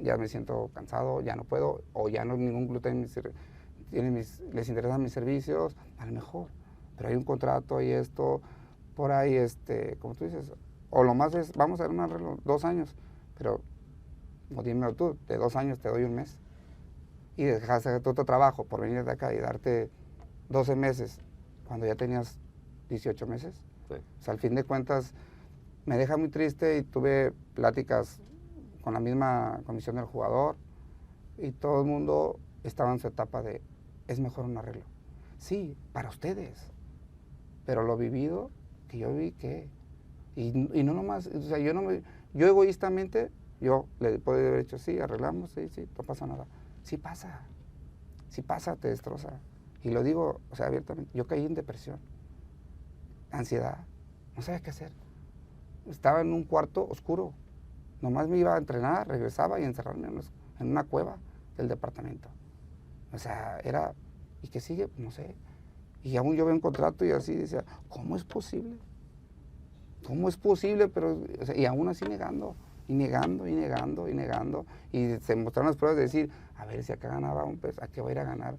ya me siento cansado, ya no puedo, o ya no ningún gluten les interesan mis servicios, a lo mejor, pero hay un contrato y esto, por ahí, como tú dices, o lo más es, vamos a hacer un arreglo, 2 años, pero, o dime tú, de 2 años te doy 1 mes, y dejas de hacer tu otro trabajo por venir de acá y darte 12 meses, cuando ya tenías 18 meses, Sí. o sea, al fin de cuentas, me deja muy triste y tuve pláticas con la misma comisión del jugador y todo el mundo estaba en su etapa de, es mejor un arreglo. Sí, para ustedes, pero lo vivido, que yo vi que, y no nomás, o sea, yo egoístamente, yo le puedo haber dicho, sí, arreglamos, sí, no pasa nada. Sí pasa, te destroza. Y lo digo, o sea, abiertamente, yo caí en depresión, ansiedad, no sabía qué hacer. Estaba en un cuarto oscuro. Nomás me iba a entrenar, regresaba y encerrarme en una cueva del departamento. O sea, era... ¿Y qué sigue? No sé. Y aún yo veo un contrato y así decía, ¿cómo es posible? ¿Cómo es posible? Pero, o sea, y aún así negando, y negando, y negando, y negando. Y se mostraron las pruebas de decir, a ver, si acá ganaba 1 peso, ¿a qué va a ir a ganar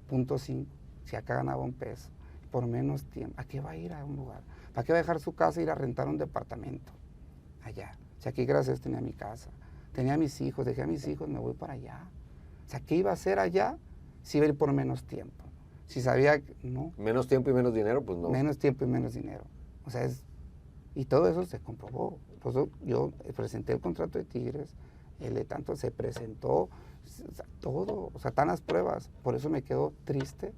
0.5? Si acá ganaba 1 peso, por menos tiempo, ¿a qué va a ir a un lugar? ¿Para qué va a dejar su casa e ir a rentar un departamento allá? O sea, aquí gracias a Dios tenía mi casa, tenía mis hijos, dejé a mis hijos, me voy para allá. O sea, ¿qué iba a hacer allá si iba a ir por menos tiempo? Si sabía que no. Menos tiempo y menos dinero, pues no. Menos tiempo y menos dinero. O sea, y todo eso se comprobó. Por eso yo presenté el contrato de Tigres, el de tanto se presentó, o sea, todo, o sea, tan las pruebas. Por eso me quedo triste.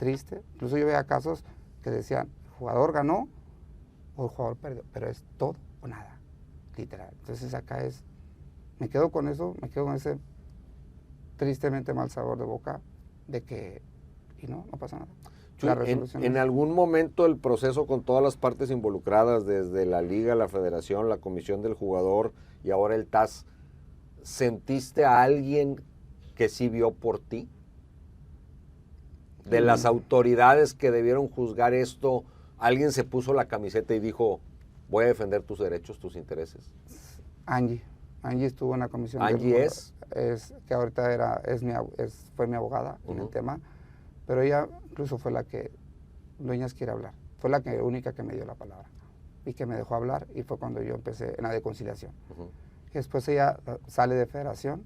Incluso yo veía casos que decían, el jugador ganó o el jugador perdió, pero es todo o nada, literal. Entonces acá me quedo con eso, me quedo con ese tristemente mal sabor de boca de que, y no pasa nada. Chuy, en algún momento el proceso con todas las partes involucradas, desde la liga, la federación, la comisión del jugador y ahora el TAS, ¿sentiste a alguien que sí vio por ti? De las autoridades que debieron juzgar esto, ¿alguien se puso la camiseta y dijo, voy a defender tus derechos, tus intereses? Angie estuvo en la comisión. ¿Angie es? Que ahorita fue mi abogada en el tema, pero ella incluso fue la que Dueñas quiere hablar. Fue la única que me dio la palabra y que me dejó hablar y fue cuando yo empecé en la de conciliación. Después ella sale de federación,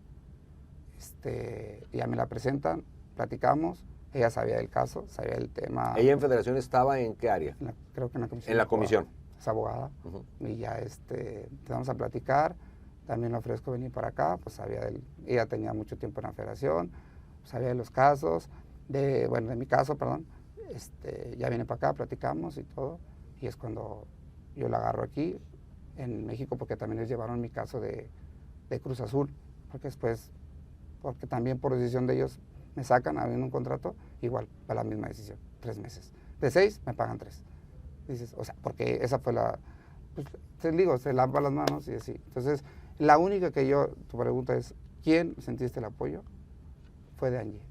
ya me la presentan, platicamos, ella sabía del caso, sabía del tema. ¿Ella en federación estaba en qué área? Creo que en la comisión. En la comisión. Es abogada. Y ya empezamos a platicar, también le ofrezco venir para acá, pues ella tenía mucho tiempo en la federación, sabía de los casos, de mi caso, perdón, ya viene para acá, platicamos y todo, y es cuando yo la agarro aquí, en México, porque también les llevaron mi caso de Cruz Azul, porque también por decisión de ellos me sacan, habiendo un contrato, igual, para la misma decisión, 3 meses. De 6, me pagan 3. Dices, o sea, porque esa fue pues, te digo, se lava las manos y así. Entonces, la única tu pregunta es, ¿quién sentiste el apoyo? Fue de Angie.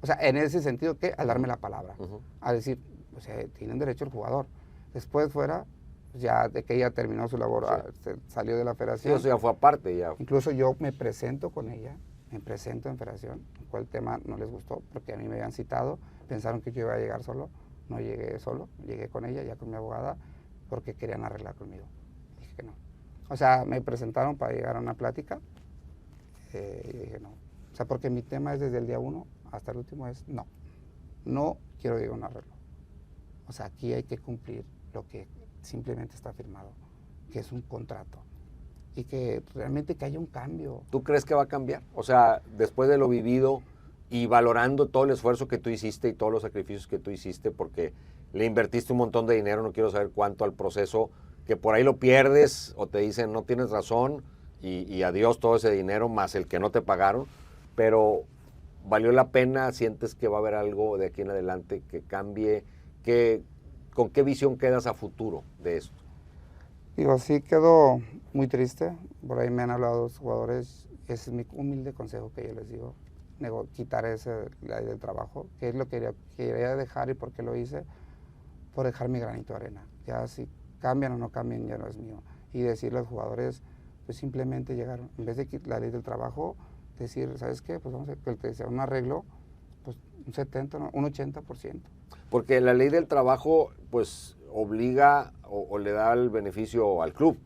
O sea, en ese sentido que al darme la palabra, a decir, o sea, tienen derecho el jugador. Después fuera, ya de que ella terminó su labor, salió de la federación. Sí, eso ya fue aparte. Ya. Incluso yo me presento con ella, me presento en federación, el cual tema no les gustó, porque a mí me habían citado, pensaron que yo iba a llegar solo, no llegué solo, llegué con ella, ya con mi abogada, porque querían arreglar conmigo. Dije que no. O sea, me presentaron para llegar a una plática, y dije no. O sea, porque mi tema es desde el día 1 hasta el último es no quiero llegar a un arreglo. O sea, aquí hay que cumplir lo que simplemente está firmado, que es un contrato. Y que realmente que haya un cambio. ¿Tú crees que va a cambiar? O sea, después de lo vivido y valorando todo el esfuerzo que tú hiciste y todos los sacrificios que tú hiciste, porque le invertiste un montón de dinero, no quiero saber cuánto al proceso, que por ahí lo pierdes o te dicen no tienes razón y adiós todo ese dinero más el que no te pagaron, pero ¿valió la pena? ¿Sientes que va a haber algo de aquí en adelante que cambie? ¿Con qué visión quedas a futuro de esto? Digo, sí quedo muy triste. Por ahí me han hablado los jugadores. Ese es mi humilde consejo que yo les digo. Quitar la del trabajo, que es lo que quería dejar y por qué lo hice, por dejar mi granito de arena. Ya si cambian o no cambian, ya no es mío. Y decirle a los jugadores, pues simplemente llegar, en vez de quitar la ley del trabajo, decir, ¿sabes qué? Pues vamos a hacer un arreglo, pues un 70, un 80%. Porque la ley del trabajo, pues obliga o le da el beneficio al club,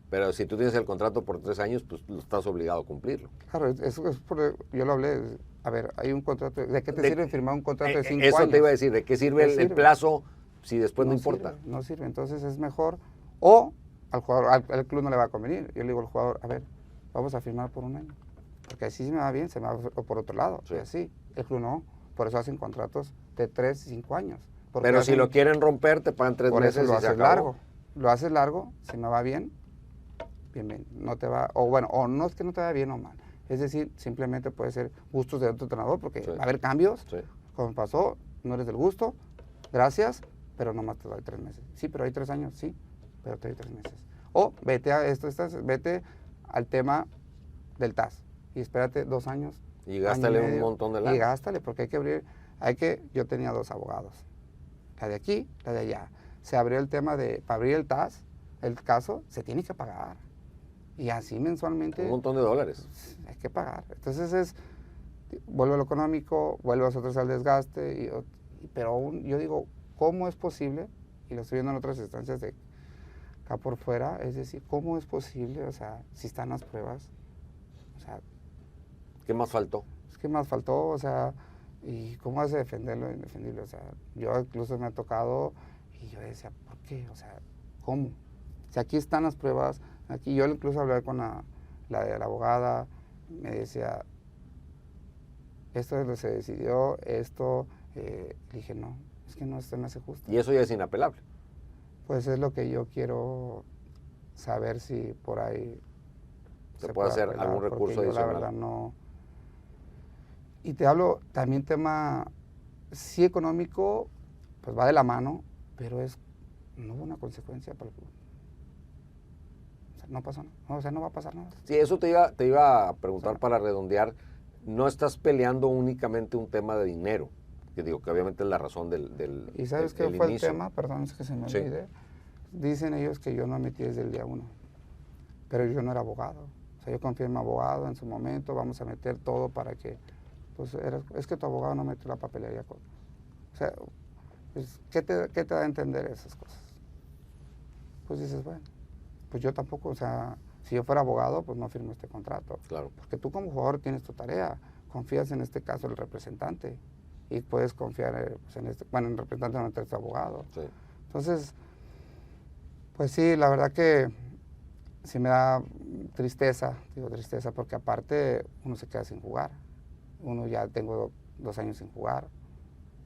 pero si tú tienes el contrato por 3 años, pues estás obligado a cumplirlo. Claro, yo lo hablé, a ver, hay un contrato, ¿de qué te sirve firmar un contrato de 5 años? Eso te iba a decir, ¿de qué sirve el plazo si después no importa? No sirve, entonces es mejor, o al jugador, al club no le va a convenir. Yo le digo al jugador, a ver, vamos a firmar por 1 año, porque así se me va bien, se me va por otro lado, y así, el club no, por eso hacen contratos de 3 y 5 años. Pero si lo quieren romper, te pagan 3 meses y se acabó. Lo haces largo, si me va bien, bien, no te va, o no es que no te vaya bien o mal, es decir, simplemente puede ser gustos de otro entrenador, porque va a haber cambios, como pasó, no eres del gusto, gracias, pero nomás te doy 3 meses. Sí, pero hay 3 años, sí, pero te doy 3 meses. O vete a vete al tema del TAS y espérate 2 años. Y gástale un montón de lana. Y gástale, porque hay que abrir, yo tenía 2 abogados, la de aquí, la de allá. Se abrió el tema para abrir el TAS, el caso, se tiene que pagar. Y así mensualmente. Un montón de dólares. Hay que pagar. Entonces vuelve a lo económico, vuelve a nosotros al desgaste. Pero aún, yo digo, ¿cómo es posible? Y lo estoy viendo en otras instancias de acá por fuera, es decir, ¿cómo es posible? O sea, si están las pruebas, o sea. ¿Qué más faltó? ¿Qué más faltó? O sea, ¿y cómo hace defenderlo lo indefendible? O sea, yo incluso me ha tocado y yo decía, ¿por qué? O sea, ¿cómo? O sea, aquí están las pruebas. Aquí yo incluso hablé con la abogada, me decía, esto es lo que se decidió, dije, no, es que no, esto no hace justo. Y eso ya es inapelable. Pues es lo que yo quiero saber si por ahí se puede hacer apelar, algún recurso adicional. Yo la verdad no. Y te hablo también tema, sí económico, pues va de la mano, pero no hubo una consecuencia para el club. No pasó nada, o sea, no va a pasar nada. Sí, eso te iba a preguntar para redondear. No estás peleando únicamente un tema de dinero, que digo que obviamente es la razón del ¿Y sabes qué fue el tema? Perdón, es que se me olvide. Dicen ellos que yo no metí desde el día 1, pero yo no era abogado. O sea, yo confié en mi abogado en su momento, vamos a meter todo para que, pues, es que tu abogado no metió la papelería. O sea, pues, ¿qué te da a entender esas cosas? Pues dices, bueno. Pues yo tampoco, o sea, Si yo fuera abogado, pues no firmo este contrato. Claro. Porque tú como jugador tienes tu tarea, confías en este caso el representante y puedes confiar pues, en en el representante no es tu abogado. Sí. Entonces, pues sí, la verdad que sí me da tristeza, digo tristeza, porque aparte uno se queda sin jugar. Uno ya tengo 2 años sin jugar,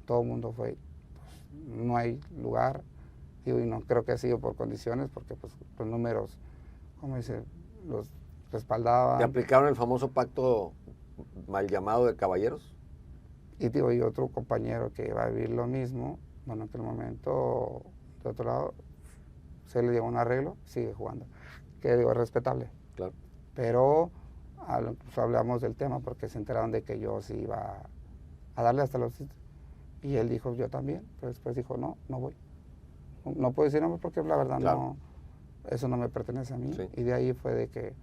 todo el mundo fue, pues, no hay lugar, digo, y no creo que ha sido por condiciones, porque pues los números, como dice, los respaldaban. ¿Te aplicaron el famoso pacto mal llamado de caballeros? Y digo, y otro compañero que iba a vivir lo mismo, bueno, en aquel momento, de otro lado, se le llevó un arreglo, sigue jugando, que digo, es respetable. Claro. Pero pues, hablamos del tema porque se enteraron de que yo sí iba a darle hasta los... Y él dijo, yo también, pero después dijo, no, no voy. No puedo decir no porque la verdad Claro. no, eso no me pertenece a mí. Sí. Y de ahí fue de que,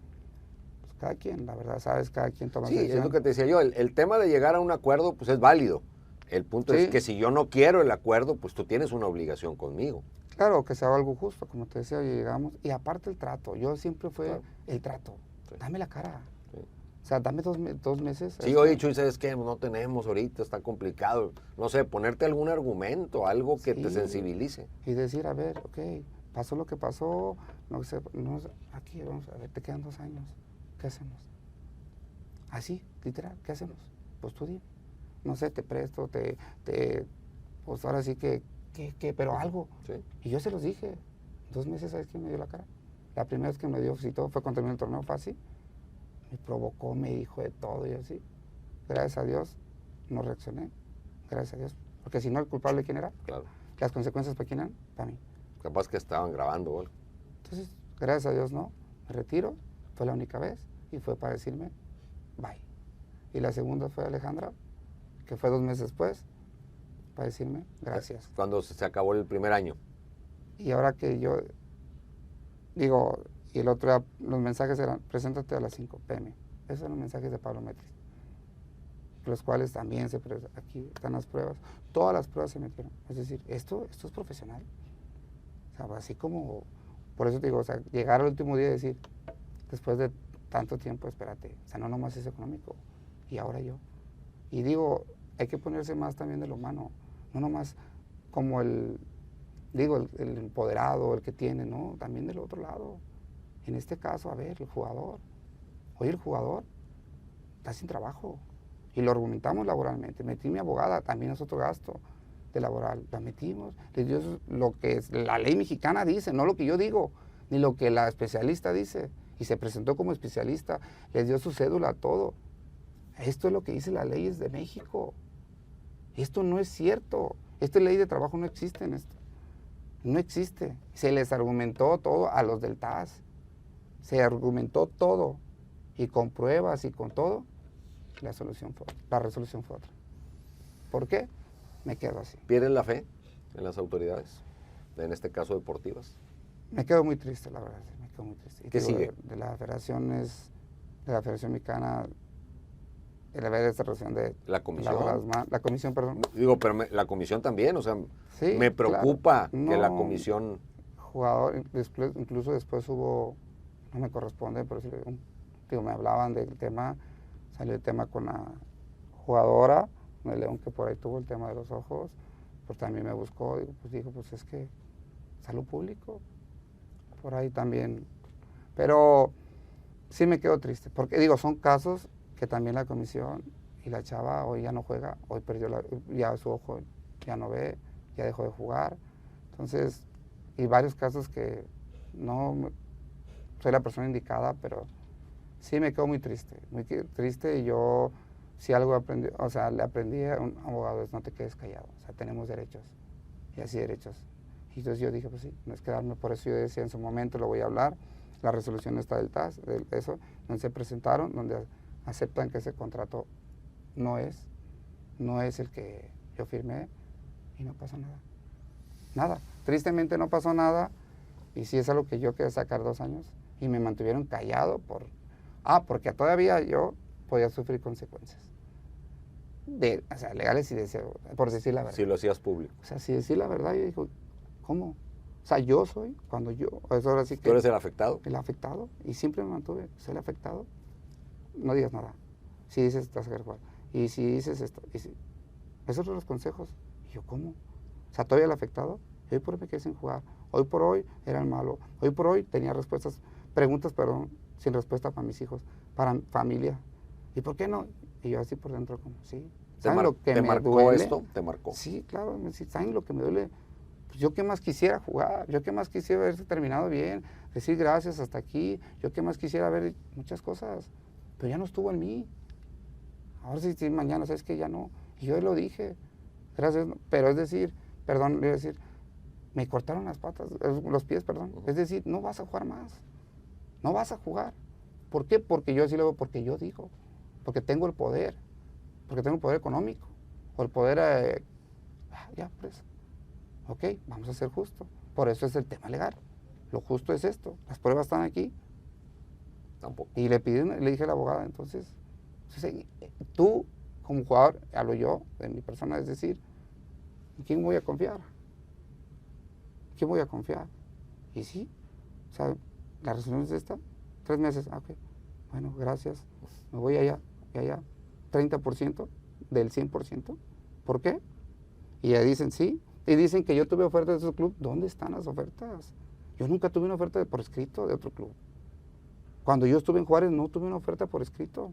pues cada quien, la verdad, sabes, cada quien toma su Sí, es decisión. lo que te decía yo, el tema de llegar a un acuerdo, pues es válido. El punto Sí. es que si yo no quiero el acuerdo, pues tú tienes una obligación conmigo. Claro, que sea algo justo, como te decía, y llegamos. Y aparte el trato, yo siempre fue Claro. el trato. Sí. Dame la cara. Sí. O sea, dame 2 meses. Sí, oye, Chuy, ¿sabes qué? No tenemos ahorita, está complicado. No sé, ponerte algún argumento, algo que te Sí. sensibilice. Y decir, a ver, ok, pasó lo que pasó, no sé, aquí vamos a ver, te quedan 2 años, ¿qué hacemos? Así, literal, ¿qué hacemos? Pues tú dime, no sé, te presto, pues ahora sí que, pero algo. Sí. Y yo se los dije, 2 meses, ¿sabes quién me dio la cara? La primera vez que me dio, si todo fue cuando terminó el torneo fácil, me provocó, me dijo de todo y así. Gracias a Dios no reaccioné, gracias a Dios, porque si no, el culpable, ¿quién era? Claro. Las consecuencias, ¿para quién eran? Para mí. Capaz que estaban grabando o algo. Entonces, gracias a Dios no, me retiro, fue la única vez y fue para decirme, bye. Y la segunda fue Alejandra, que fue 2 meses después, para decirme, gracias. Cuando se acabó el primer año. Y ahora que yo digo, y el otro día los mensajes eran, preséntate a las 5 p.m. Esos eran los mensajes de Pablo Metris, los cuales también aquí están las pruebas. Todas las pruebas se metieron. Es decir, esto es profesional. O sea, así como, por eso te digo, o sea, llegar al último día y decir, después de tanto tiempo, espérate, o sea, no nomás es económico, y ahora yo. Y digo, hay que ponerse más también del humano, no nomás como el empoderado, el que tiene, no, también del otro lado. En este caso, a ver, el jugador. Hoy el jugador está sin trabajo. Y lo argumentamos laboralmente. Metí mi abogada, también es otro gasto de laboral. La metimos. Les dio lo que la ley mexicana dice, no lo que yo digo, ni lo que la especialista dice. Y se presentó como especialista. Les dio su cédula, todo. Esto es lo que dice las leyes de México. Esto no es cierto. Esta ley de trabajo no existe en esto. No existe. Se les argumentó todo a los del TAS. Se argumentó todo. Y con pruebas y con todo, la resolución fue otra. ¿Por qué? Me quedo así. ¿Pierden la fe en las autoridades? En este caso, deportivas. Me quedo muy triste, la verdad. Me quedo muy triste. Y ¿Qué digo, sigue? de la Federación Mexicana, el haber esta relación de La comisión. la comisión, perdón. Digo, pero la comisión también, o sea, Sí, me preocupa claro. que la No, comisión... jugador, incluso después hubo, no me corresponde, pero sí, me hablaban del tema, salió el tema con la jugadora de León, que por ahí tuvo el tema de los ojos, pues también me buscó, dijo, pues es que salud público, por ahí también, pero sí me quedo triste, porque digo, son casos que también la comisión y la chava hoy ya no juega, hoy perdió ya su ojo, ya no ve, ya dejó de jugar, entonces, y varios casos que no soy la persona indicada, pero sí me quedo muy triste y yo, si algo aprendí, o sea, le aprendí a un abogado es no te quedes callado, o sea, tenemos derechos, y así derechos. Y entonces yo dije, pues sí, no es quedarme, por eso yo decía en su momento, lo voy a hablar, la resolución está del TAS, de eso, donde se presentaron, donde aceptan que ese contrato no es el que yo firmé, y no pasa nada. Nada, tristemente no pasó nada, y sí es algo que yo quería sacar 2 años, y me mantuvieron callado porque todavía yo podía sufrir consecuencias. O sea, legales y por decir la verdad. Si lo hacías público. O sea, si decir la verdad, yo digo, ¿cómo? O sea, yo soy, cuando yo, pues ahora sí que... ¿Tú eres el afectado? El afectado, y siempre me mantuve, soy el afectado. No digas nada. Si dices, te vas a quedar jugar. Y si dices esto, y si... Esos son los consejos. Y yo, ¿cómo? O sea, todavía el afectado. Y hoy por hoy me quedé sin jugar. Hoy por hoy era el malo. Hoy por hoy tenía preguntas, perdón, sin respuesta para mis hijos, para mi familia. ¿Y por qué no? Y yo así por dentro, como, sí. ¿Saben lo que ¿Te me marcó duele? esto? ¿Te marcó? Sí, claro. ¿Saben lo que me duele? Pues yo qué más quisiera jugar, yo qué más quisiera haberse terminado bien, decir gracias hasta aquí, yo qué más quisiera ver muchas cosas, pero ya no estuvo en mí. Ahora sí, mañana, ¿sabes qué? Ya no. Y yo lo dije, gracias, pero es decir, perdón, es decir, me cortaron las patas, los pies, perdón. Es decir, no vas a jugar más, no vas a jugar. ¿Por qué? Porque yo así lo hago, porque yo digo, porque tengo el poder económico, o el poder, ya, pues. Ok, vamos a ser justos. Por eso es el tema legal. Lo justo es esto. Las pruebas están aquí. Tampoco. Y le dije a la abogada, entonces, tú como jugador, hablo yo de mi persona, es decir, ¿en quién voy a confiar? ¿Quién voy a confiar? Y sí, o sea, la resolución es esta, 3 meses, ok, bueno, gracias, me voy allá, y allá, 30% del 100%. ¿Por qué? Y ya dicen, sí, y dicen que yo tuve ofertas de otro club. ¿Dónde están las ofertas? Yo nunca tuve una oferta por escrito de otro club. Cuando yo estuve en Juárez no tuve una oferta por escrito.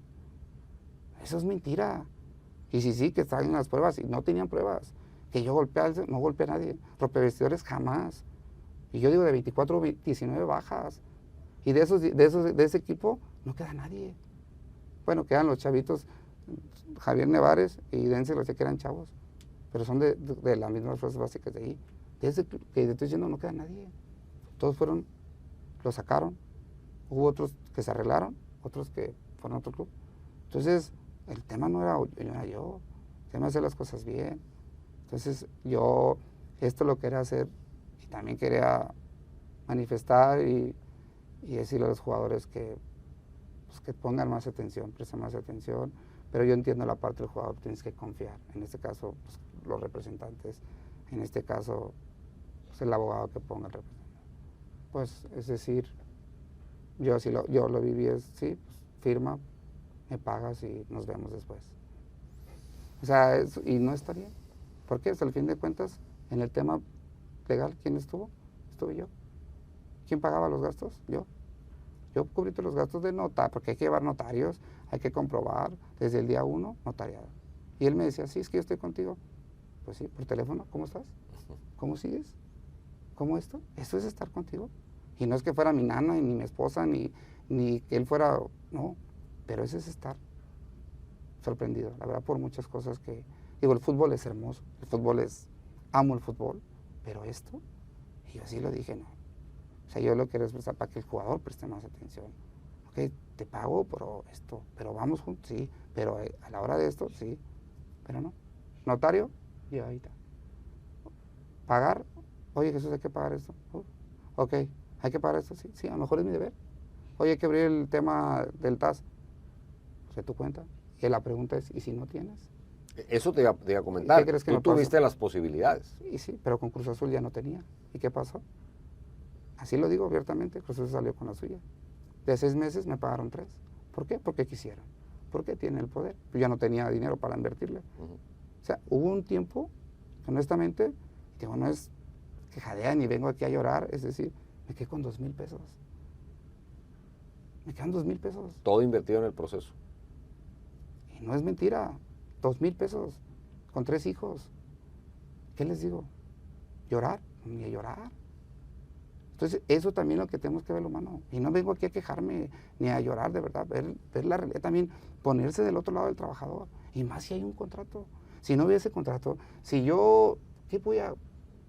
Eso es mentira. Y sí, que estaban en las pruebas y no tenían pruebas. Que yo no golpeé a nadie. Rompevestidores jamás. Y yo digo de 24 19 bajas. Y de ese equipo no queda nadie. Bueno, quedan los chavitos, Javier Nevares y Dense, los que eran chavos. Pero son de las mismas fuerzas básicas de ahí. Desde que te estoy diciendo, no queda nadie. Todos lo sacaron. Hubo otros que se arreglaron, otros que fueron a otro club. Entonces, el tema no era yo. El tema es hacer las cosas bien. Entonces, yo esto lo quería hacer y también quería manifestar y decirle a los jugadores que pongan más atención, presten más atención. Pero yo entiendo la parte del jugador, tienes que confiar. En este caso, pues, los representantes. En este caso, pues, el abogado que ponga el representante. Pues, es decir, yo lo viví, sí, pues, firma, me pagas y nos vemos después. O sea, y no está bien. ¿Por qué? Hasta el fin de cuentas, en el tema legal, ¿quién estuvo? Estuve yo. ¿Quién pagaba los gastos? Yo. Yo cubrí todos los gastos de nota, porque hay que llevar notarios, hay que comprobar desde el día 1, notariado. Y él me decía, sí, es que yo estoy contigo. Pues sí, por teléfono, ¿cómo estás? ¿Cómo sigues? ¿Cómo esto? Eso es estar contigo. Y no es que fuera mi nana, ni mi esposa, ni que él fuera, no, pero eso es estar sorprendido, la verdad, por muchas cosas que, digo, el fútbol es hermoso, amo el fútbol, pero esto, y yo así lo dije, no. O sea, yo lo quiero expresar para que el jugador preste más atención. Ok, te pago, pero vamos juntos, sí, pero a la hora de esto, sí, pero no. Notario, y ahí está. Pagar, oye Jesús, hay que pagar esto. Ok, hay que pagar esto, sí, sí, a lo mejor es mi deber. Oye, hay que abrir el tema del TAS, pues de tu cuenta. Y la pregunta es, ¿y si no tienes? Eso te iba a comentar. ¿Qué crees que Tú me pasó? tuviste las posibilidades. Y sí, pero con Cruz Azul ya no tenía. ¿Y qué pasó? Así lo digo abiertamente, Cruz Azul salió con la suya. De 6 meses me pagaron 3. ¿Por qué? Porque quisieron. Porque tienen el poder. Yo ya no tenía dinero para invertirle. O sea, hubo un tiempo, honestamente, digo, no es que jadea ni vengo aquí a llorar, es decir, me quedé con 2,000 pesos. Me quedan 2,000 pesos. Todo invertido en el proceso. Y no es mentira, 2,000 pesos con 3 hijos. ¿Qué les digo? ¿Llorar? Ni a llorar. Entonces, eso también es lo que tenemos que ver lo humano. Y no vengo aquí a quejarme ni a llorar, de verdad. Ver la realidad también, ponerse del otro lado del trabajador. Y más si hay un contrato. Si no hubiese contrato, si yo, ¿qué voy a...?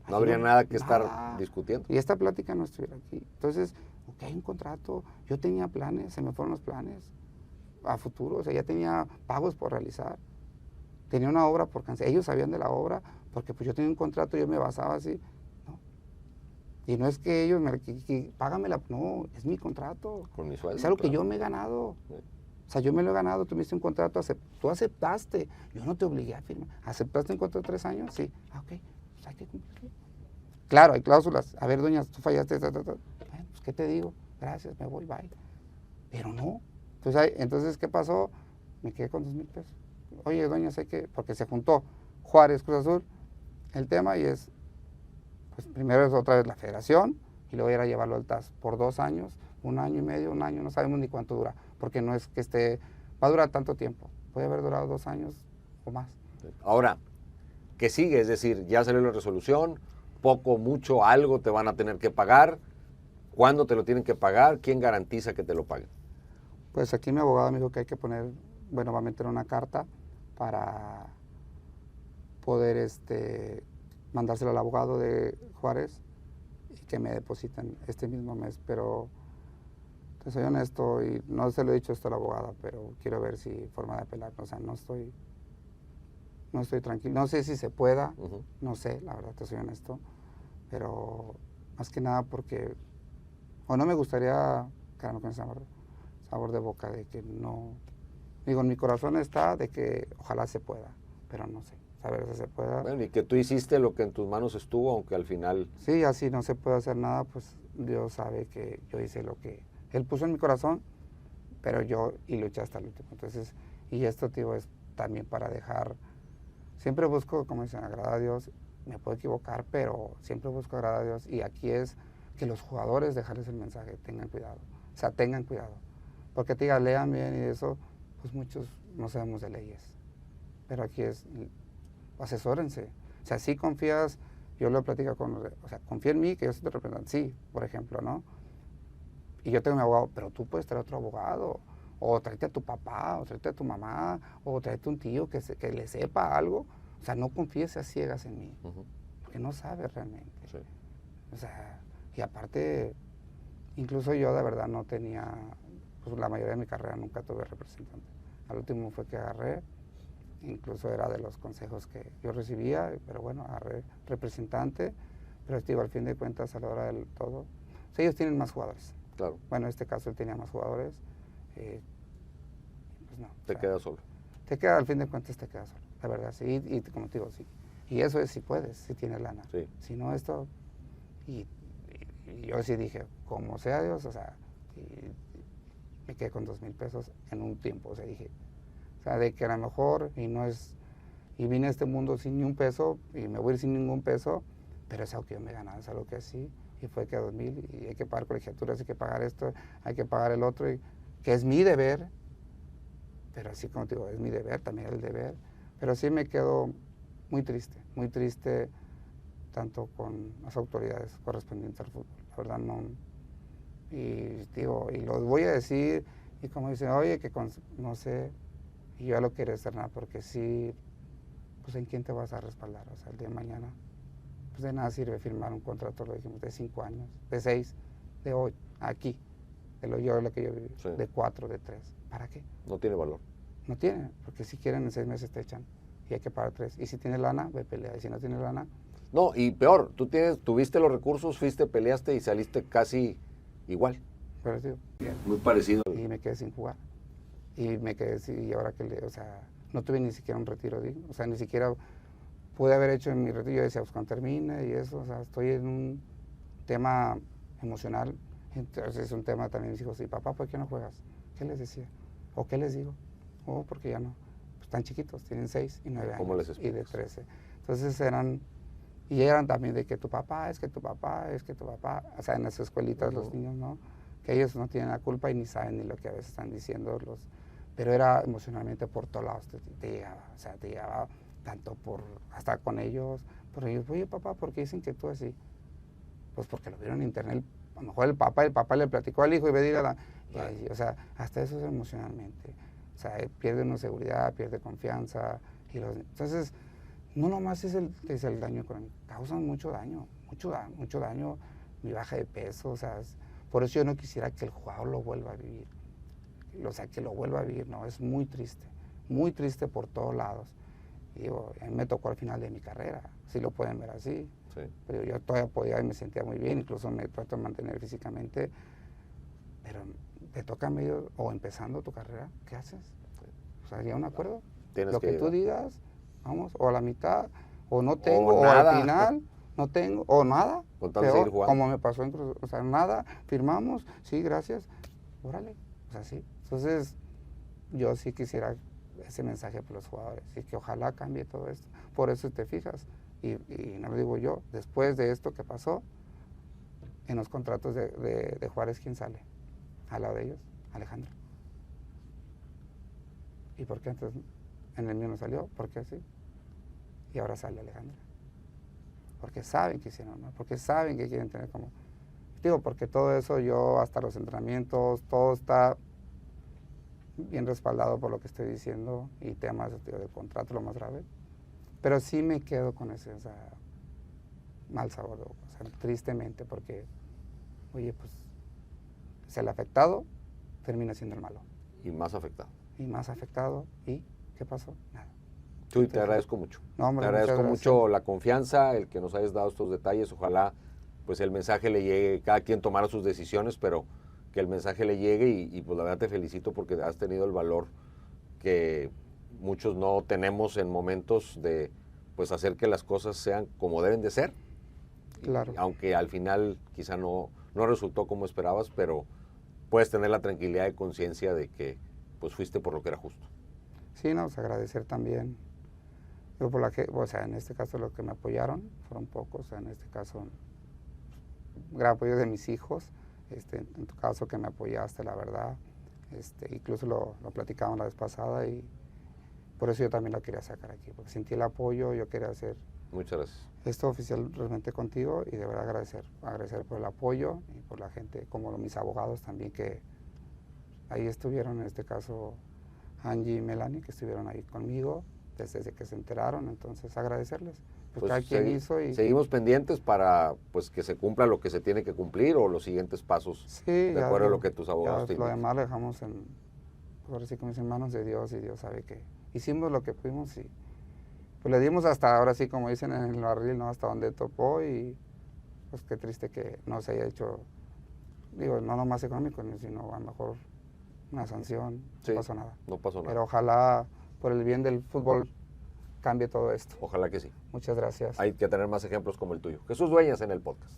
No habría nada que estar discutiendo. Y esta plática no estuviera aquí. Entonces, ok, hay un contrato. Yo tenía planes, se me fueron los planes a futuro. O sea, ya tenía pagos por realizar. Tenía una obra por cancelar. Ellos sabían de la obra porque pues yo tenía un contrato, yo me basaba así. Y no es que ellos págamela, no, es mi contrato. Con mi sueldo. Es algo que yo me he ganado. Sí. O sea, yo me lo he ganado, tú me hiciste un contrato, tú aceptaste, yo no te obligué a firmar. ¿Aceptaste un contrato de 3 años? Sí. Ah, ok, pues hay que cumplirlo. Claro, hay cláusulas. A ver, doña, tú fallaste. Bueno, pues, ¿qué te digo? Gracias, me voy, bye. Pero no. Entonces, ¿qué pasó? Me quedé con 2,000 pesos. Oye, doña, sé que, porque se juntó Juárez, Cruz Azul, el tema, y es, pues primero es otra vez la federación, y luego ir a llevarlo al TAS por 2 años, 1 año y medio, 1 año, no sabemos ni cuánto dura, porque no es que va a durar tanto tiempo, puede haber durado 2 años o más. Ahora, ¿qué sigue? Es decir, ya salió la resolución, poco, mucho, algo te van a tener que pagar. ¿Cuándo te lo tienen que pagar? ¿Quién garantiza que te lo paguen? Pues aquí mi abogado me dijo que hay que poner, bueno, va a meter una carta para poder mandárselo al abogado de Juárez y que me depositen este mismo mes, pero te soy honesto y no se lo he dicho esto al abogado, pero quiero ver si hay forma de apelar, o sea, no estoy tranquilo, no sé si se pueda, no sé, la verdad te soy honesto, pero más que nada porque, o no me gustaría quedarme con ese sabor de boca de que no, digo, en mi corazón está de que ojalá se pueda, pero no sé, saber si se pueda. Bueno, y que tú hiciste lo que en tus manos estuvo, aunque al final... Sí, así no se puede hacer nada, pues Dios sabe que yo hice lo que Él puso en mi corazón, pero yo y luché hasta el último. Entonces, y esto, tío, es también para dejar, siempre busco, como dicen, agradar a Dios, me puedo equivocar, pero siempre busco agradar a Dios, y aquí es que los jugadores dejarles el mensaje, tengan cuidado, o sea, tengan cuidado, porque te diga, lean bien y eso, pues muchos no sabemos de leyes, pero aquí es, asesórense, o sea, si confías, yo lo platico o sea, confía en mí, que yo soy tu representante, sí, por ejemplo, ¿no? Y yo tengo mi abogado, pero tú puedes traer otro abogado, o tráete a tu papá, o tráete a tu mamá, o tráete un tío que le sepa algo. O sea, no confíes a ciegas en mí, porque no sabes realmente. Sí. O sea, y aparte, incluso yo de verdad no tenía, pues la mayoría de mi carrera nunca tuve representante. Al último fue que agarré, incluso era de los consejos que yo recibía, pero bueno, agarré representante, pero digo, al fin de cuentas, a la hora del todo, o sea, ellos tienen más jugadores. Claro. Bueno, en este caso él tenía más jugadores. Pues no. Te quedas solo. Al fin de cuentas te quedas solo, la verdad, sí. Y como te digo, sí. Y eso es si puedes, si tienes lana. Sí. Si no, esto. Y yo sí dije, como sea Dios, o sea, y me quedé con 2,000 pesos en un tiempo. O sea, dije, o sea, de que a lo mejor, y no es. Y vine a este mundo sin ni un peso, y me voy a ir sin ningún peso, pero es algo que yo me ganaba, es algo que sí. Y fue que a 2,000, y hay que pagar colegiaturas, hay que pagar esto, hay que pagar el otro, y, que es mi deber, pero así como te digo, es mi deber, también el deber, pero sí me quedo muy triste, tanto con las autoridades correspondientes al fútbol, la verdad no, y digo, y lo voy a decir, y como dicen, oye, que no sé, y yo ya lo quiero hacer nada, porque sí, pues en quién te vas a respaldar, o sea, el día de mañana. Pues de nada sirve firmar un contrato, lo dijimos, de 5 años, de 6, de 8, aquí, de lo que yo viví, sí. De 4, de 3. ¿Para qué? No tiene valor. No tiene, porque si quieren en 6 meses te echan y hay que pagar 3. Y si tienes lana, ve pelea. Y si no tienes lana... No, y peor, tuviste los recursos, fuiste, peleaste y saliste casi igual. Parecido. Muy parecido. Y me quedé sin jugar. Y me quedé y ahora que o sea, no tuve ni siquiera un retiro digno. O sea, ni siquiera... pude haber hecho en mi retiro, yo decía, pues cuando termine y eso, o sea, estoy en un tema emocional, entonces es un tema también, mis hijos, y papá, ¿por qué no juegas? ¿Qué les decía? ¿O qué les digo? Oh, porque ya no, pues están chiquitos, tienen 6 y 9 años, ¿Cómo les y de 13. Entonces eran también de que tu papá, es que tu papá, es que tu papá, o sea, en las escuelitas los niños, ¿no? Que ellos no tienen la culpa y ni saben ni lo que a veces están diciendo, pero era emocionalmente por todos lados, te llegaba, o sea, te llegaba tanto hasta con ellos, por ellos, oye papá, ¿por qué dicen que tú así? Pues porque lo vieron en internet, a lo mejor el papá le platicó al hijo y ve a la, o sea, hasta eso es emocionalmente, o sea, pierde una seguridad, pierde confianza, entonces, no nomás es el daño económico, causan mucho daño, mi baja de peso, o sea, por eso yo no quisiera que el jugador lo vuelva a vivir, o sea, que lo vuelva a vivir, no, es muy triste por todos lados. Y digo, a mí me tocó al final de mi carrera, si lo pueden ver así. Sí. Pero yo todavía podía y me sentía muy bien, incluso me trato de mantener físicamente. Pero te toca medio o empezando tu carrera, ¿qué haces? O sea, ¿haría un acuerdo? Lo que tú digas, vamos, o a la mitad, o no tengo, o al final, no tengo, o nada, Con tal de peor, seguir jugando. como me pasó en Cruz, o sea, nada, firmamos, sí, gracias, órale, o sea, sí. Entonces, yo sí quisiera ese mensaje para los jugadores y que ojalá cambie todo esto. Por eso te fijas, y no lo digo yo, después de esto que pasó, en los contratos de Juárez, ¿quién sale? Al lado de ellos, Alejandro. ¿Y por qué antes en el mío no salió? ¿Por qué así? Y ahora sale Alejandro. Porque saben que hicieron mal, porque saben que quieren tener como... Digo, porque todo eso yo, hasta los entrenamientos, todo está bien respaldado por lo que estoy diciendo y temas de contrato, lo más grave. Pero sí me quedo con ese, o sea, mal sabor de boca, o sea, tristemente, porque, oye, pues, el afectado termina siendo el malo. Y más afectado. Y más afectado, ¿y qué pasó? Nada. Chuy, te agradezco mucho. No, hombre, te agradezco muchas mucho gracias. la confianza, el que nos hayas dado estos detalles. Ojalá pues el mensaje le llegue, cada quien tomara sus decisiones, pero que el mensaje le llegue y pues la verdad te felicito porque has tenido el valor que muchos no tenemos en momentos de pues hacer que las cosas sean como deben de ser. Claro. Aunque al final quizá no resultó como esperabas, pero puedes tener la tranquilidad de conciencia de que pues fuiste por lo que era justo. Sí, no, pues agradecer también, yo por la que, o sea, en este caso los que me apoyaron fueron pocos, en este caso, gran apoyo de mis hijos, en tu caso que me apoyaste, la verdad, incluso lo platicamos la vez pasada y por eso yo también lo quería sacar aquí, porque sentí el apoyo, yo quería hacer Muchas gracias. esto oficial realmente contigo y de verdad agradecer por el apoyo y por la gente, como mis abogados también que ahí estuvieron, en este caso Angie y Melanie, que estuvieron ahí conmigo desde que se enteraron, entonces agradecerles. Pues cada quien hizo y... Seguimos pendientes para pues que se cumpla lo que se tiene que cumplir o los siguientes pasos Sí, de acuerdo a lo que tus abogados te lo indiquen. demás lo dejamos ahora sí como dicen, manos de Dios y Dios sabe que hicimos lo que pudimos y pues le dimos hasta ahora sí como dicen en el barril, ¿no? Hasta donde topó y pues qué triste que no se haya hecho, digo, no nomás económico, sino a lo mejor una sanción, Sí, no pasó nada. No pasó nada. Pero ojalá por el bien del fútbol cambie todo esto. Ojalá que sí. Muchas gracias. Hay que tener más ejemplos como el tuyo. Jesús Dueñas en el podcast.